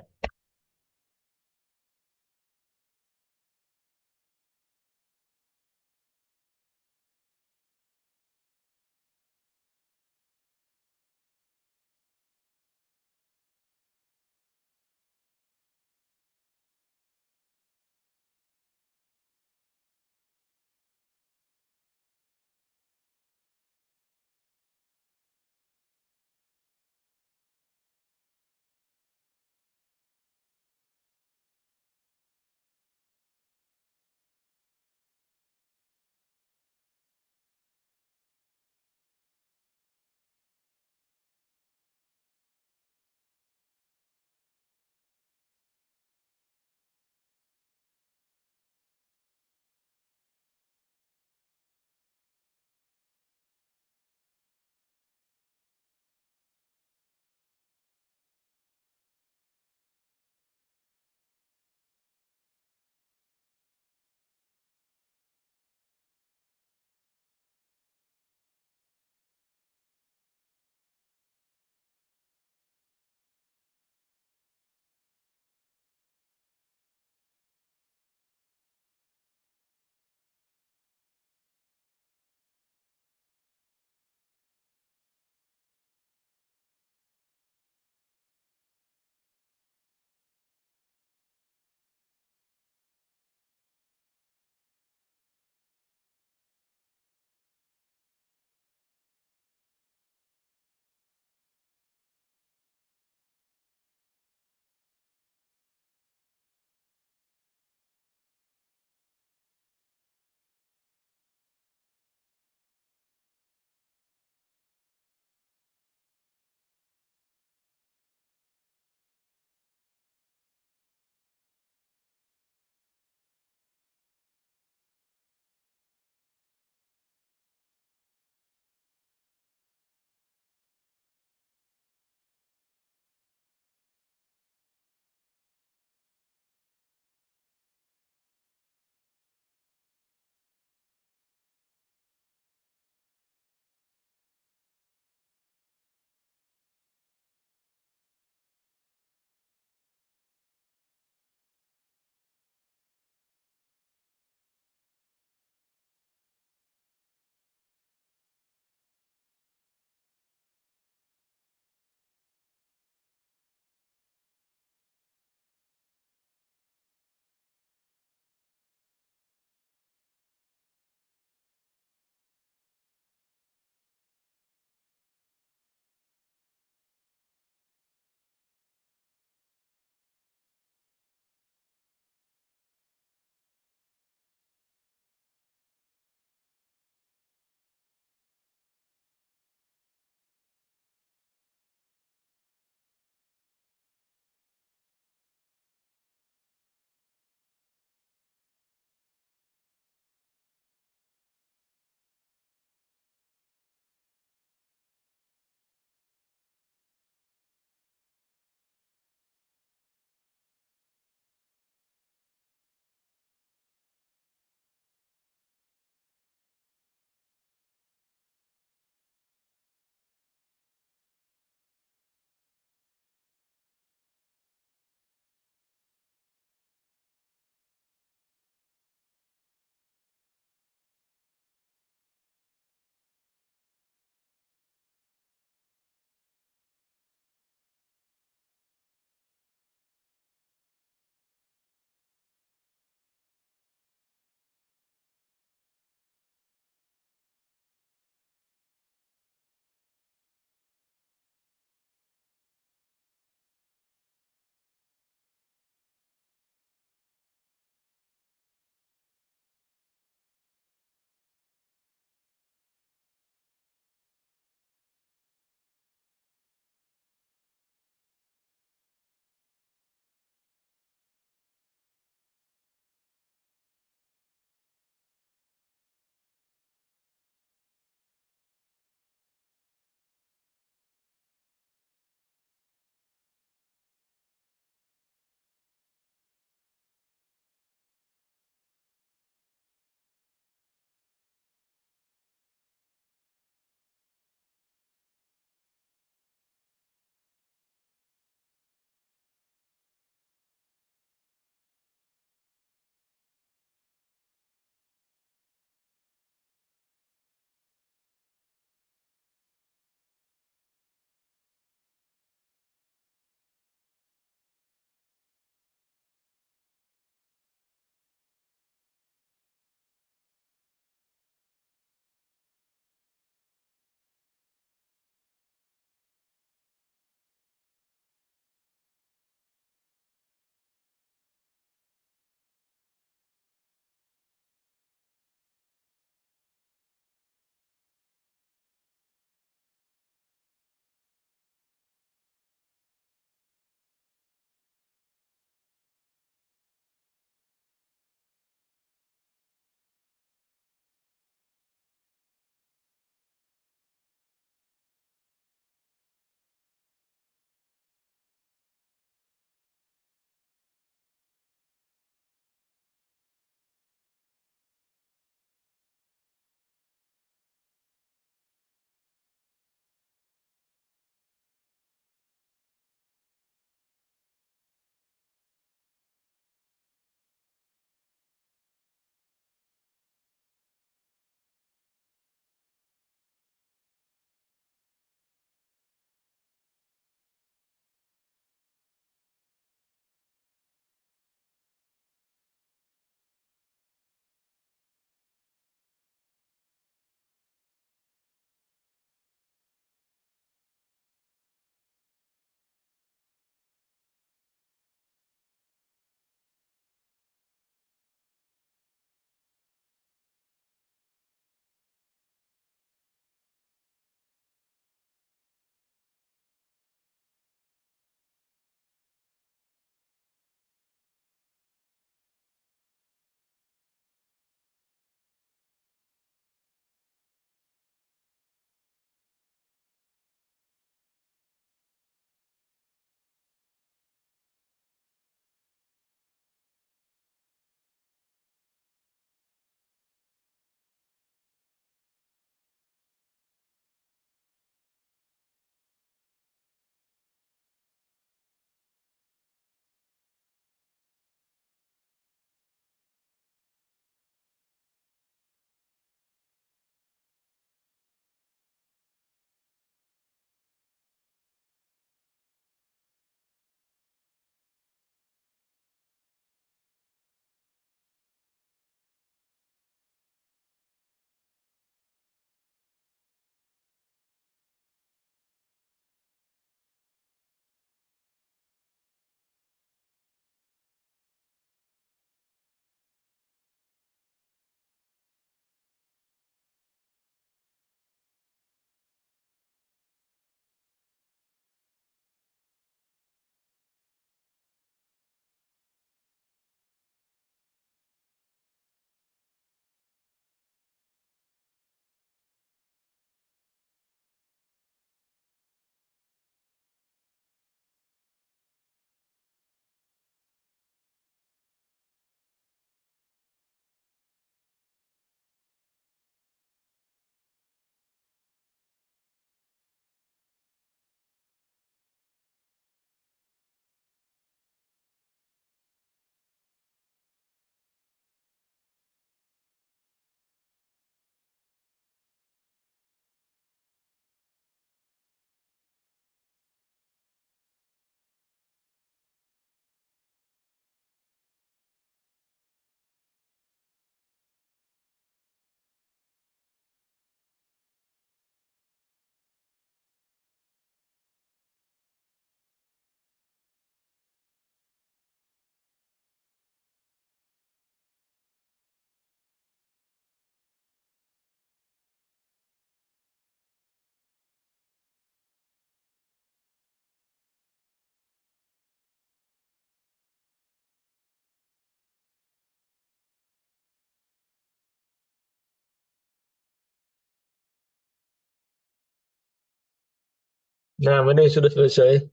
S1: Nah, ini sudah selesai.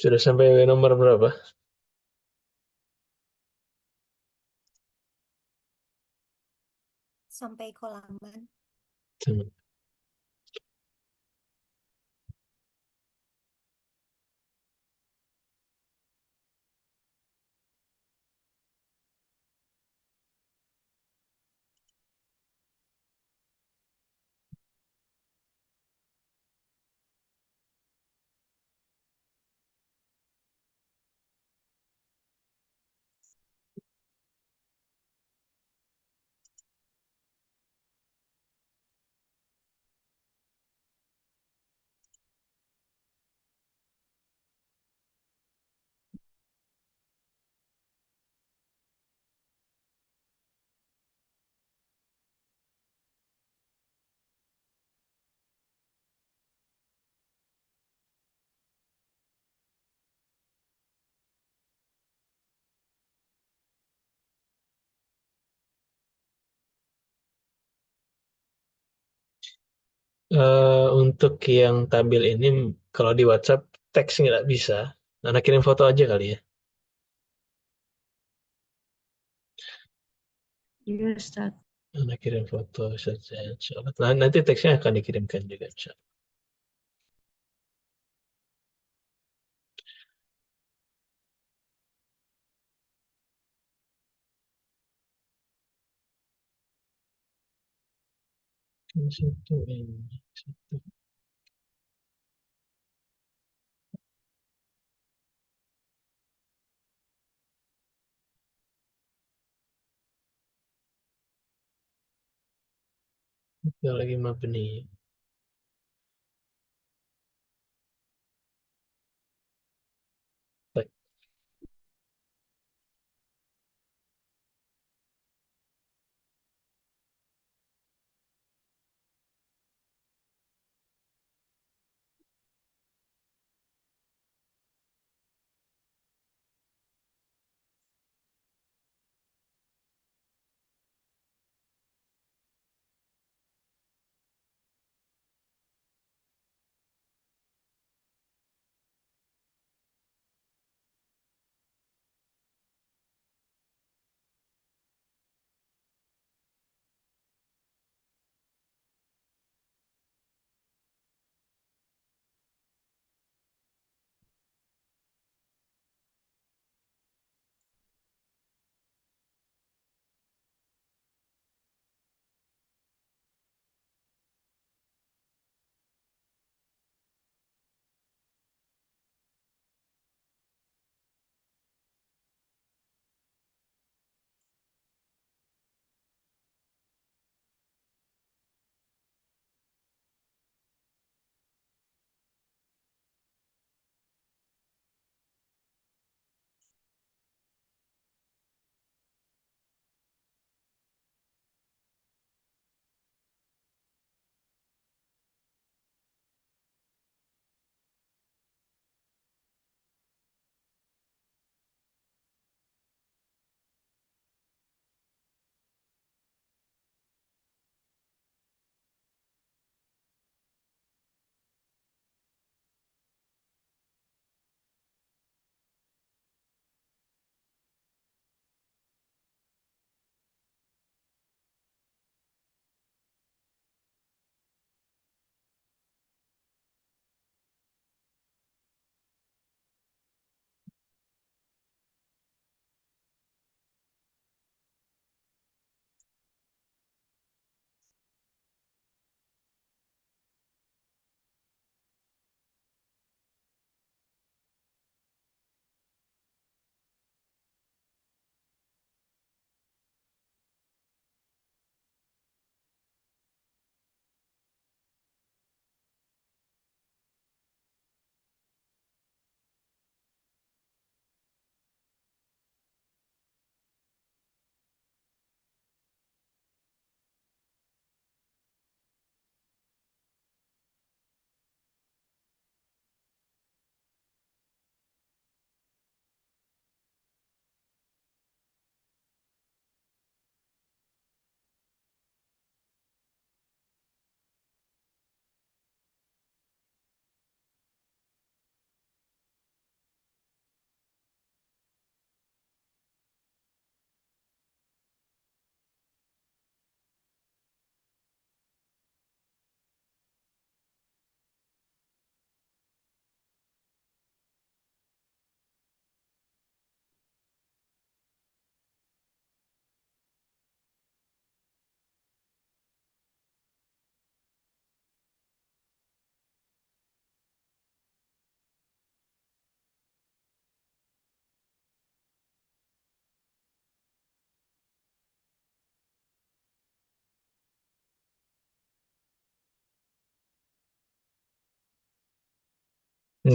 S1: Sudah sampai nomor berapa?
S3: Sampai kolaman.
S1: Untuk yang tampil ini, kalau di WhatsApp teks nggak bisa. Anak kirim foto aja kali ya.
S4: Iya, Ustaz.
S1: Anak kirim foto saja, insya Allah. Nah, nanti teksnya akan dikirimkan juga, insya Allah. Satu ini, satu. Ada lagi mabni. Baik.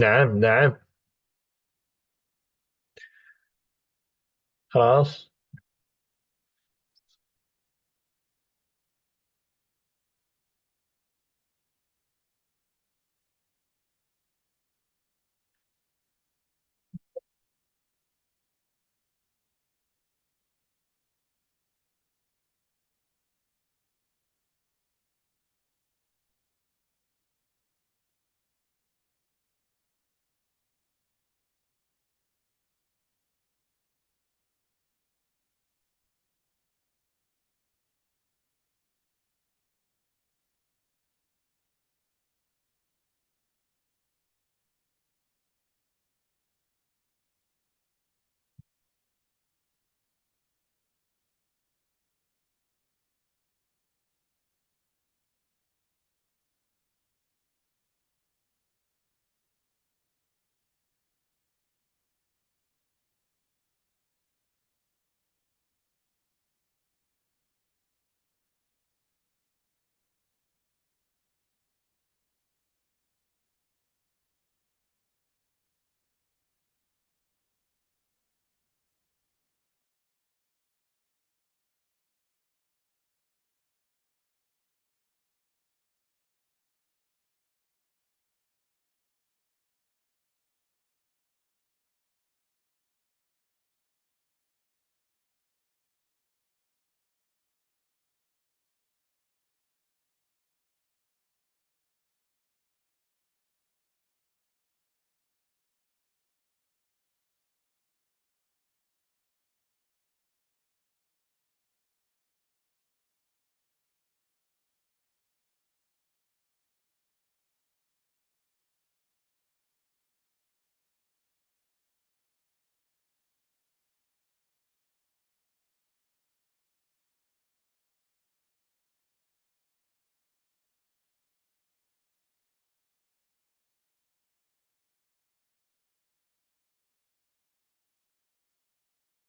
S1: نعم نعم. خلاص.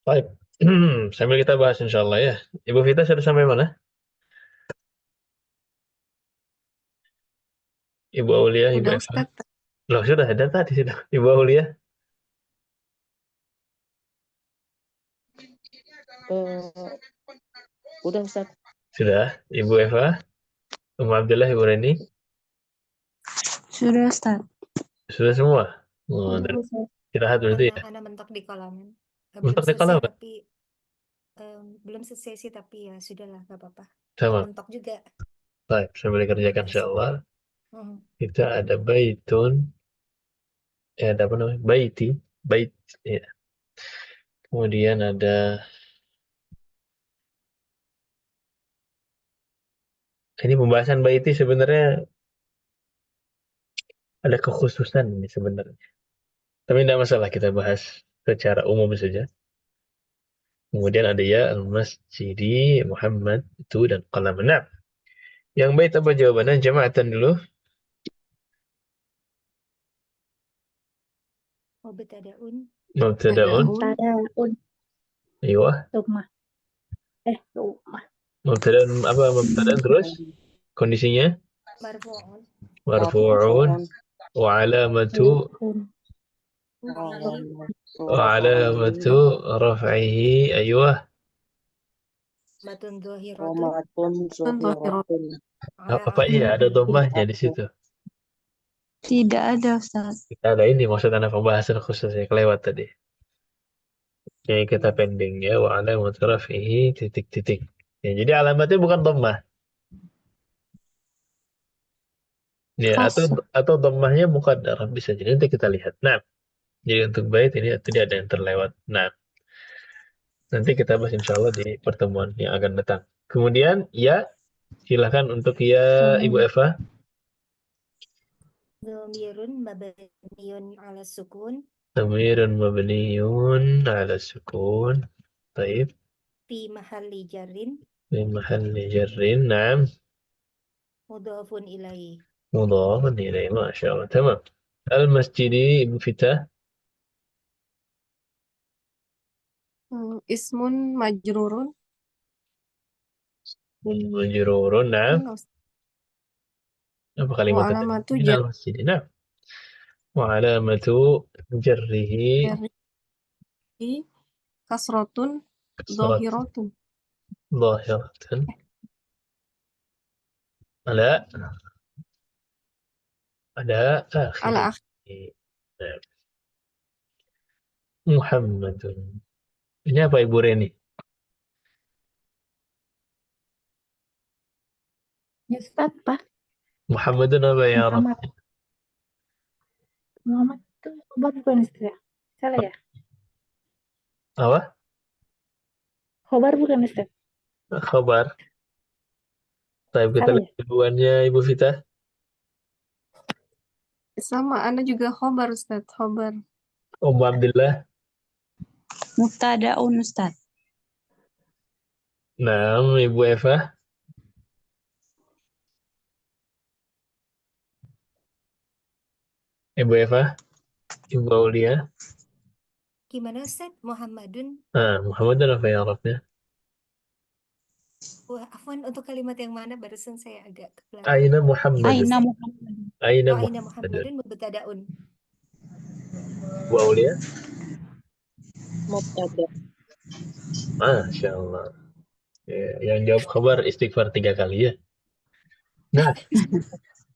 S1: Baik. Sambil kita bahas insya Allah ya. Ibu Vita sudah sampai mana? Ibu Aulia, Ibu
S6: Udah
S1: Eva.
S6: Ustadz.
S1: Loh, sudah ada tadi sudah. Ibu Aulia
S5: Udah Ustaz.
S1: sudah. Ibu Eva, Abdullah, Ibu Reni
S6: Sudah Ustadz.
S1: sudah semua. Oh,
S2: Udah, Ustaz.
S1: istirahat berarti ya.
S3: Anak mentok di kolam. Belum
S1: Mentok di
S3: selesai
S1: kolam,
S3: tapi belum selesai sih tapi ya sudahlah nggak apa-apa.
S1: sama.
S3: Mentok juga.
S1: Baik, sambil dikerjakan insya Allah.
S3: Hmm.
S1: Kita ada baitun. Ada apa namanya? Baiti. Bait. Ya. Kemudian ada. Ini pembahasan baiti sebenarnya ada kekhususan ini sebenarnya. Tapi tidak masalah, kita bahas secara umum saja. Kemudian ada ya al-masjidi Muhammad itu dan qalam. Nah, yang bait apa jawabannya? Jama'atan dulu.
S3: Mubtada'un.
S1: Mubtada'un.
S2: Mubtada'un.
S1: Iya.
S2: Rumah. Rumah.
S1: Mubtada'un apa? Mubtada'un terus kondisinya
S3: Marfu'un.
S1: marfu'un wa alamatu raf'ihi aywa.
S3: Matun dhahiratun.
S1: Apa iya ada dhammahnya di situ?
S6: Tidak ada Ustadz.
S1: Kita ada ini maksudnya pembahasan khususnya kelewat tadi. Yang kita pending ya wa alamatu raf'ihi titik-titik. Ya, jadi alamatnya bukan dhammah. Ya, atau dhammahnya muqaddar bisa jadi nanti kita lihat. Nah, jadi untuk bait ini tadi ada yang terlewat. Nah, nanti kita bahas insya Allah di pertemuan yang akan datang. Kemudian ya, silahkan untuk ya Ibu Eva.
S3: Dhamirun mabniyun 'ala sukun
S1: Dhamirun mabniyun 'ala sukun. Baik.
S3: fi mahalli jarrin
S1: Fi mahalli jarrin. Naam.
S3: mudhafun ilaihi.
S1: Mudhafun ilaihi. Masya Allah. Tamam. Al-masjidi Ibu Fita.
S6: Ismun majrurun.
S1: Majrurun. Naam. Apa kalimat
S6: Wa alamatu
S1: minal masjidi? Nah, وعلامة جره
S6: Dari kasrotun
S1: كسرة
S6: dohirotun.
S1: ظاهرة على
S6: Ala
S1: آخره. نعم. محمد. Ini apa Ibu Reni?
S2: Ya, Ustaz, Pak.
S1: Muhammadun apa ya Arab?
S2: Muhammad. Muhammad itu khobar bukan Ustaz ya? Salah ya?
S1: Apa?
S2: Khobar bukan Ustaz?
S1: Khabar. Tapi kita
S2: Salah ya?
S1: lihat duluannya Ibu Vita.
S6: Sama, Ana juga khobar Ustaz, khobar.
S1: Om Abdillah.
S4: Mubtada'un Ustaz.
S1: Nah, Ibu Eva. Ibu Eva. Ibu Aulia.
S3: Gimana Ustaz? Muhammadun.
S1: Muhammadun apa ya Arabnya?
S3: Wah, afwan, untuk kalimat yang mana barusan saya agak ke belakang.
S1: Aina Muhammadun.
S4: Aina Muhammad.
S1: Aina
S3: Oh, aina
S1: Muhammadun.
S3: Muhammadun mubtada'un.
S1: Ibu Aulia.
S5: Mubtada.
S1: Masya Allah. Ya, yang jawab khabar istighfar 3 kali ya. Nah,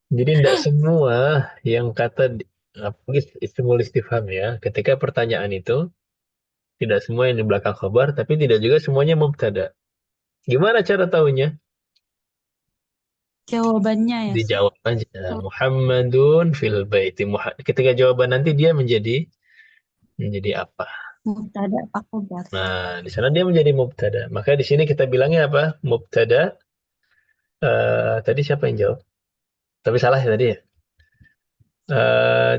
S1: jadi tidak semua yang kata apalagi istimul istifham ya. Ketika pertanyaan itu tidak semua yang di belakang khabar, tapi tidak juga semuanya mubtada. Gimana cara tahunya?
S4: Jawabannya ya.
S1: Dijawab aja. Muhammadun fil baiti. Ketika jawaban nanti dia menjadi apa?
S4: Mubtada pak khobar.
S1: Nah, di sana dia menjadi mubtada. Maka di sini kita bilangnya apa? Mubtada. Tadi siapa yang jawab? Tapi salah ya tadi ya.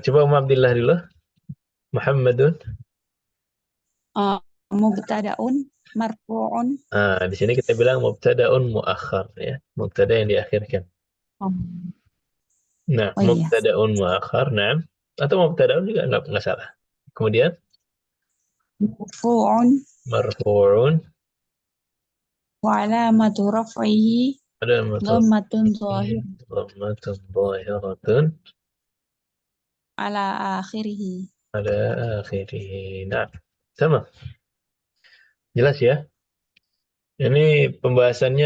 S1: Coba Abdillah dulu. Muhammadun.
S4: Mubtada'un marfu'un.
S1: Di sini kita bilang mubtada'un muakhar ya. Mubtada yang diakhirkan.
S4: Oh,
S1: Nah,
S4: oh iya.
S1: mubtada'un muakhar, nah. Atau mubtada'un juga enggak salah. Kemudian
S4: Marfu'un
S1: marfu'un
S4: wa alamatu raf'ihi
S1: ada
S4: dhammatun zahir
S1: dhammatun zahiratun
S4: ala akhirih.
S1: ada akhirih. Nah, sama. Jelas ya? Ini pembahasan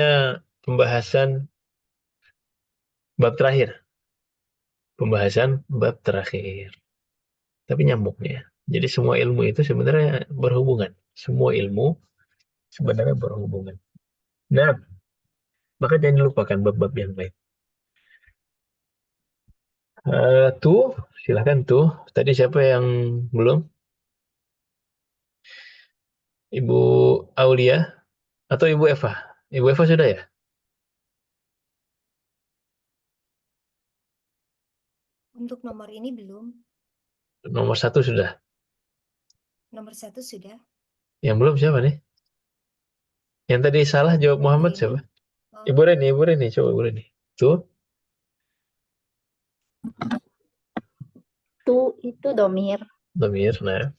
S1: bab terakhir. Pembahasan bab terakhir. Tapi nyambung ya. Jadi semua ilmu itu sebenarnya berhubungan. Semua ilmu sebenarnya berhubungan. Nah, maka jangan dilupakan bab-bab yang lain. Tuh, silahkan tuh. Tadi siapa yang belum? Ibu Aulia atau Ibu Eva? Ibu Eva sudah ya?
S3: Untuk nomor ini belum.
S1: Nomor 1 sudah.
S3: Nomor 1 sudah.
S1: Yang belum siapa nih? Yang tadi salah jawab
S3: Ibu
S1: Muhammad
S3: Reni.
S1: siapa?
S3: Oh,
S1: Ibu Reni. Coba Ibu Reni. Tuh,
S2: Tu itu domir.
S1: Domir. Nah,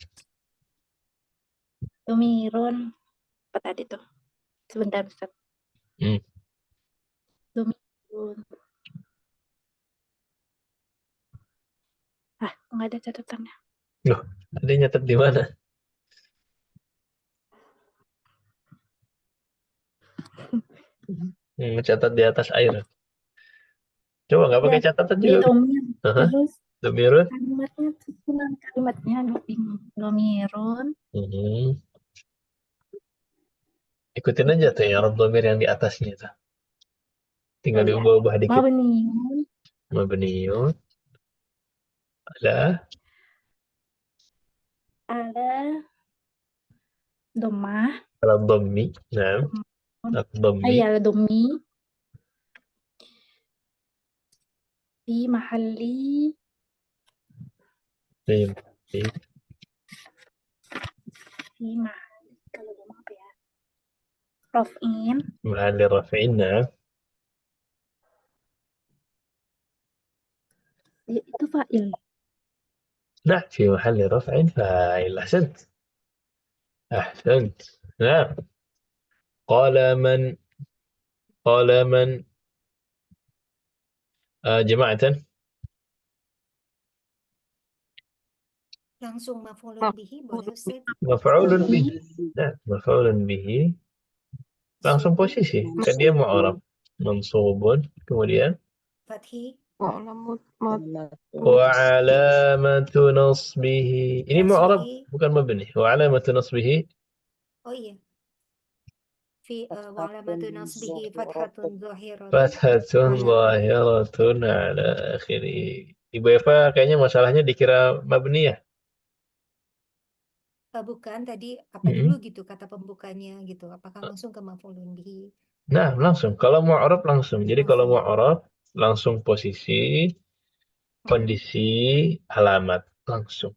S2: Domirun. Apa tadi tuh? Sebentar, Ustaz.
S1: Hmm.
S2: Domirun. Nggak ada catatannya.
S1: loh, ada yang nyatet di mana? Catat di atas air. Coba nggak pakai
S2: Ya,
S1: catatan
S2: di
S1: juga.
S2: domir.
S1: Aha.
S2: Terus
S1: Domirun.
S2: kalimatnya, susunan kalimatnya domirun.
S1: Ikutin aja tuh ya domir yang di atasnya tuh. Tinggal
S2: Oh, ya.
S1: diubah-ubah dikit.
S2: Mabniun
S1: Mabniun ala
S2: domah.
S1: ala dhammi. Nah, dhammi
S2: Ayal domi. Di mahalli.
S1: di
S2: Di mahalli. Kalau domah apa ya? Rof'in.
S1: mahalli raf'in. Nah,
S2: Itu fa'il.
S1: في محل رفع فاعل. أحسنت. نعم. قال من جماعة
S3: Langsung maf'ulun bihi boleh Ustaz?
S1: Maf'ulun bihi. Nah, maf'ulun bihi langsung
S3: Mansubun,
S1: posisi. Kan dia mu'arab. Mansubun. Kemudian
S3: fathi,
S6: Mu'lamut
S1: wa alamatu nasbihi. Ini mu'arab,
S3: nasbihi.
S1: bukan mabni. Wa alamatu nasbihi
S3: Oh iya. Fi wa alamatu nasbihi fathatun zahiratun
S1: fathatun
S3: ala
S1: zahiratun ala akhiri. Ibu Eva kayaknya masalahnya dikira mabni ya?
S3: bukan tadi apa dulu gitu kata pembukanya gitu. Apakah langsung ke maf'ulun bihi?
S1: Nah, langsung. Kalau mu'arab langsung. Jadi kalau
S3: Langsung.
S1: mu'arab langsung posisi, kondisi, alamat. Langsung.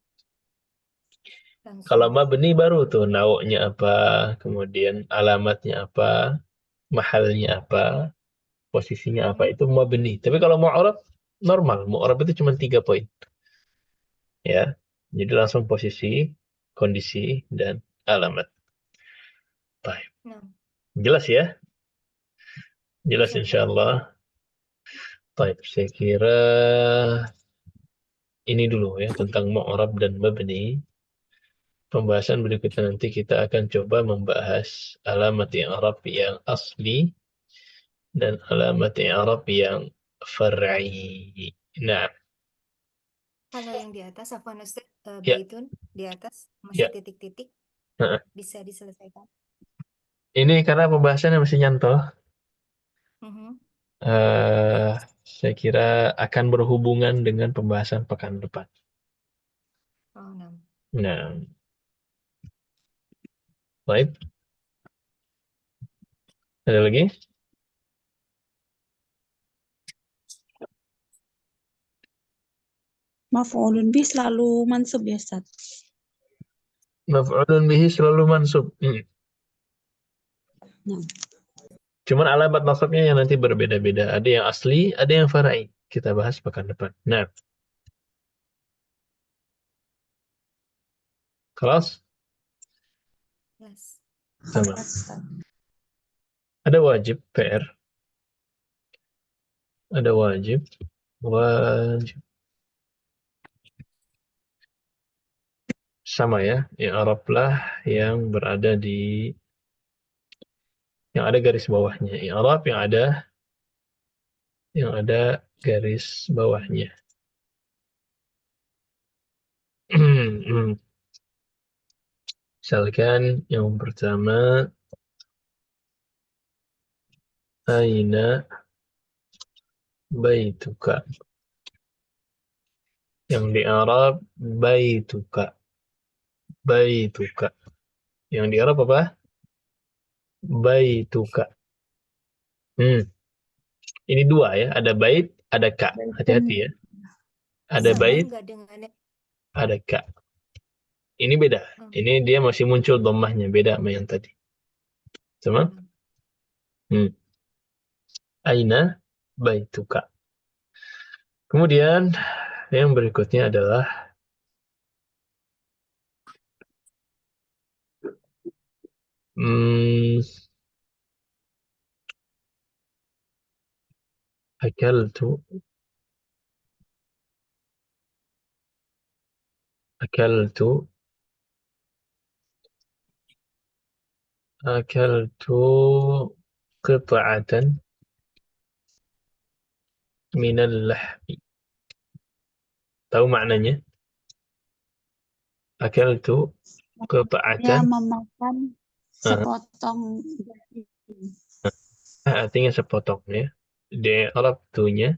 S1: Kalau
S3: Langsung.
S1: mabni baru tuh nau'nya apa, kemudian alamatnya apa, mahalnya apa, posisinya apa, itu mabni. Tapi kalau mu'arab normal. Mu'arab itu cuma 3 poin. Ya. Jadi langsung posisi, kondisi, dan alamat. Baik.
S3: Nah,
S1: Jelas ya? Jelas
S3: insyaallah.
S1: insyaallah. Baik, saya kira ini dulu ya tentang mu'arab dan mabni. Pembahasan berikutnya nanti kita akan coba membahas alamat i'rab yang asli dan alamat i'rab yang far'i. Nah,
S3: Kalau yang di atas Afwan Ustaz,
S1: ya,
S3: baitun di atas masih
S1: ya.
S3: titik-titik
S1: Nah,
S3: bisa diselesaikan.
S1: ini karena pembahasannya masih nyantol,
S3: Mhm.
S1: saya kira akan berhubungan dengan pembahasan pekan depan.
S3: Oh, nah.
S1: Nah, baik. Ada lagi?
S4: Maf'ulun bih selalu mansub ya, Ustaz.
S1: Maf'ulun bihi selalu mansub.
S4: Nah,
S1: Cuman alamat nasabnya yang nanti berbeda-beda. Ada yang asli, ada yang far'i. Kita bahas pekan depan. Nah, kelas
S3: Yes.
S1: sama.
S4: Ustaz.
S1: Ada wajib PR. Ada wajib. Wajib. Sama ya. I'rab lah yang berada di yang ada garis bawahnya. I'rab yang ada garis bawahnya. Misalkan yang pertama aina baituka. Yang di Arab baituka. Baituka. Yang di Arab apa? Baituka. Ini dua ya, ada bait, ada ka. Hati-hati ya. Ada
S3: Sama
S1: bait,
S3: nggak dengan
S1: ada ka. Ini beda. Ini dia masih muncul dhammahnya, beda sama yang tadi. Sama? Aina baituka. Kemudian yang berikutnya adalah akaltu akaltu akaltu qit'atan minal lahmi. Tahu maknanya? Akaltu
S4: Ya
S1: qit'atan.
S4: memakan sepotong daging.
S1: Artinya sepotong ya. Di Arab tunya.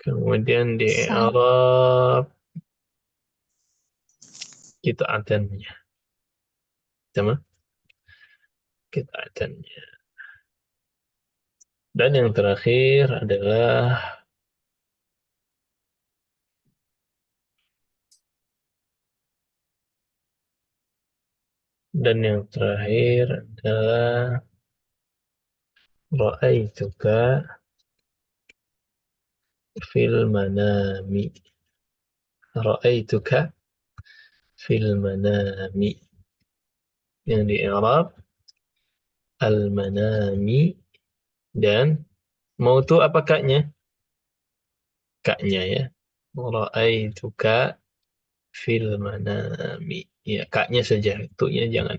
S1: Kemudian di Arab qit'atannya. Sama? Qit'atannya. Dan yang terakhir adalah ra'aituka fil manami. Ra'aituka fil manami. Yang di Arab al-manami. Dan mau itu apa kaknya? Kaknya ya. Ra'aituka fil manami. Ya, kaknya saja, tuknya jangan.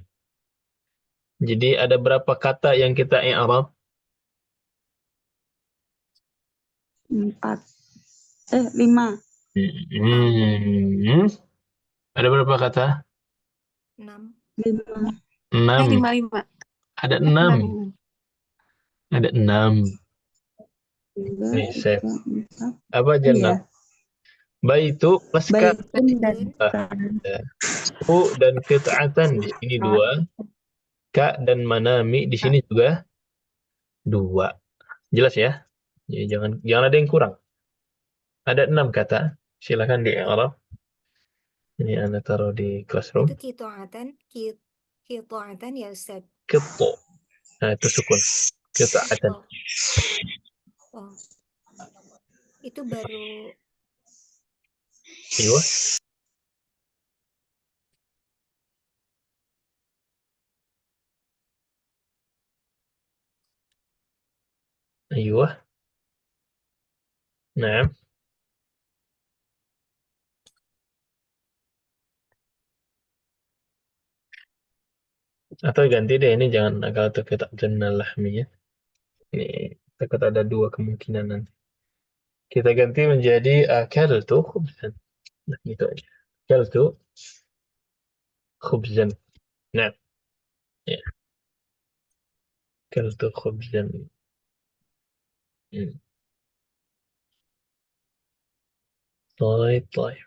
S1: Jadi ada berapa kata yang kita i'rab?
S4: 5.
S1: Hmm. Ada berapa kata?
S3: 6.
S4: 5.
S1: 6.
S6: 5.
S1: Ada
S6: 6
S1: 6.
S6: ini.
S1: Ada 6.
S4: 2,
S1: Nih, Sep.
S4: 3, 4.
S1: Apa aja 6?
S4: Iya.
S1: Baitu plus ka.
S4: Baitun dan
S1: Ku dan qit'atan di sini 2. Ka dan manami di sini juga 2. Jelas ya? Ya, jangan ada yang kurang. Ada 6 kata. Silakan di i'rab. Ini Anda taruh di classroom.
S3: Itu qita'atan ya Ustaz.
S1: Qittu. Nah, itu sukun. Qit'atan.
S3: Oh. Itu baru
S1: Iya. Iya. Nah. Atau ganti deh, ini jangan agak qit'atan lahmiyah. Ini takut ada 2 kemungkinan nanti. Kita ganti menjadi akaltu khubzan. Nah, gitu aja. Akaltu khubzan. Nah, ya. Akaltu khubzan. Baik, baik.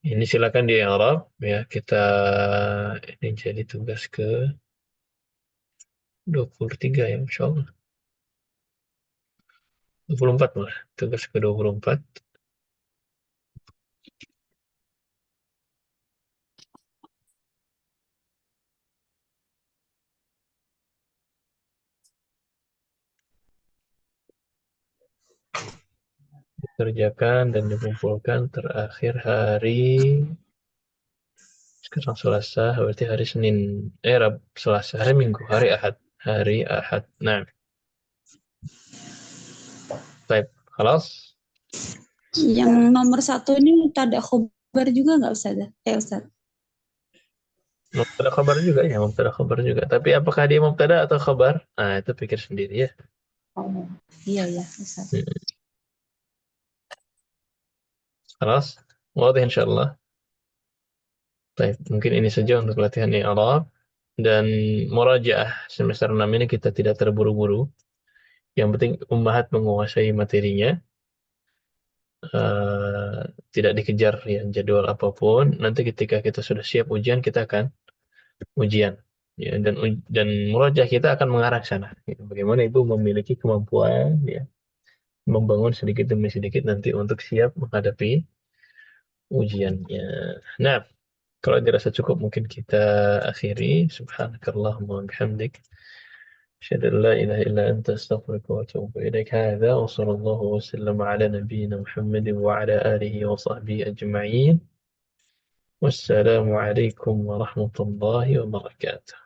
S1: Ini silakan di Arab ya. Kita ini jadi tugas ke 23 ya, Insya Allah. 24 malah. Tugas ke 24. Dikerjakan dan dikumpulkan terakhir hari sekarang Selasa, berarti hari Senin, Selasa, hari Minggu, hari Ahad. Nah, baik, خلاص.
S4: yang nomor 1 ini tada khobar juga nggak Ustaz? Ustaz.
S1: Mubtada khabar juga ya, mubtada khabar juga. Tapi apakah dia mubtada atau khabar? Nah, itu pikir sendiri ya.
S4: Oh, iya ya Ustaz.
S1: خلاص واضح إن شاء الله. Baik, mungkin ini saja untuk latihan i'rab dan murajaah semester 6 ini kita tidak terburu-buru. Yang penting ummahat menguasai materinya. Tidak dikejar ya jadwal apapun. Nanti ketika kita sudah siap ujian, kita akan ujian. Ya, dan murajaah kita akan mengarah ke sana. Ya, bagaimana ibu memiliki kemampuan ya, membangun sedikit demi sedikit nanti untuk siap menghadapi ujiannya. Nah, kalau dirasa cukup mungkin kita akhiri. Subhanakallahumma wa bihamdik. أشهد أن لا إله إلا أنت أستغفرك وأتوب إليك. هذا وصلى الله وسلم على نبينا محمد وعلى آله وصحبه أجمعين. والسلام عليكم ورحمة الله وبركاته.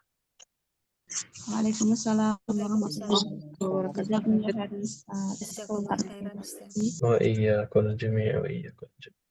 S4: Waalaikumsalam warahmatullahi
S6: Wabarakatuh.
S4: wabarakatuh.
S3: Jazakumullah khairan Ustaz.
S1: وإياكم الجميع وإياكم الجميع.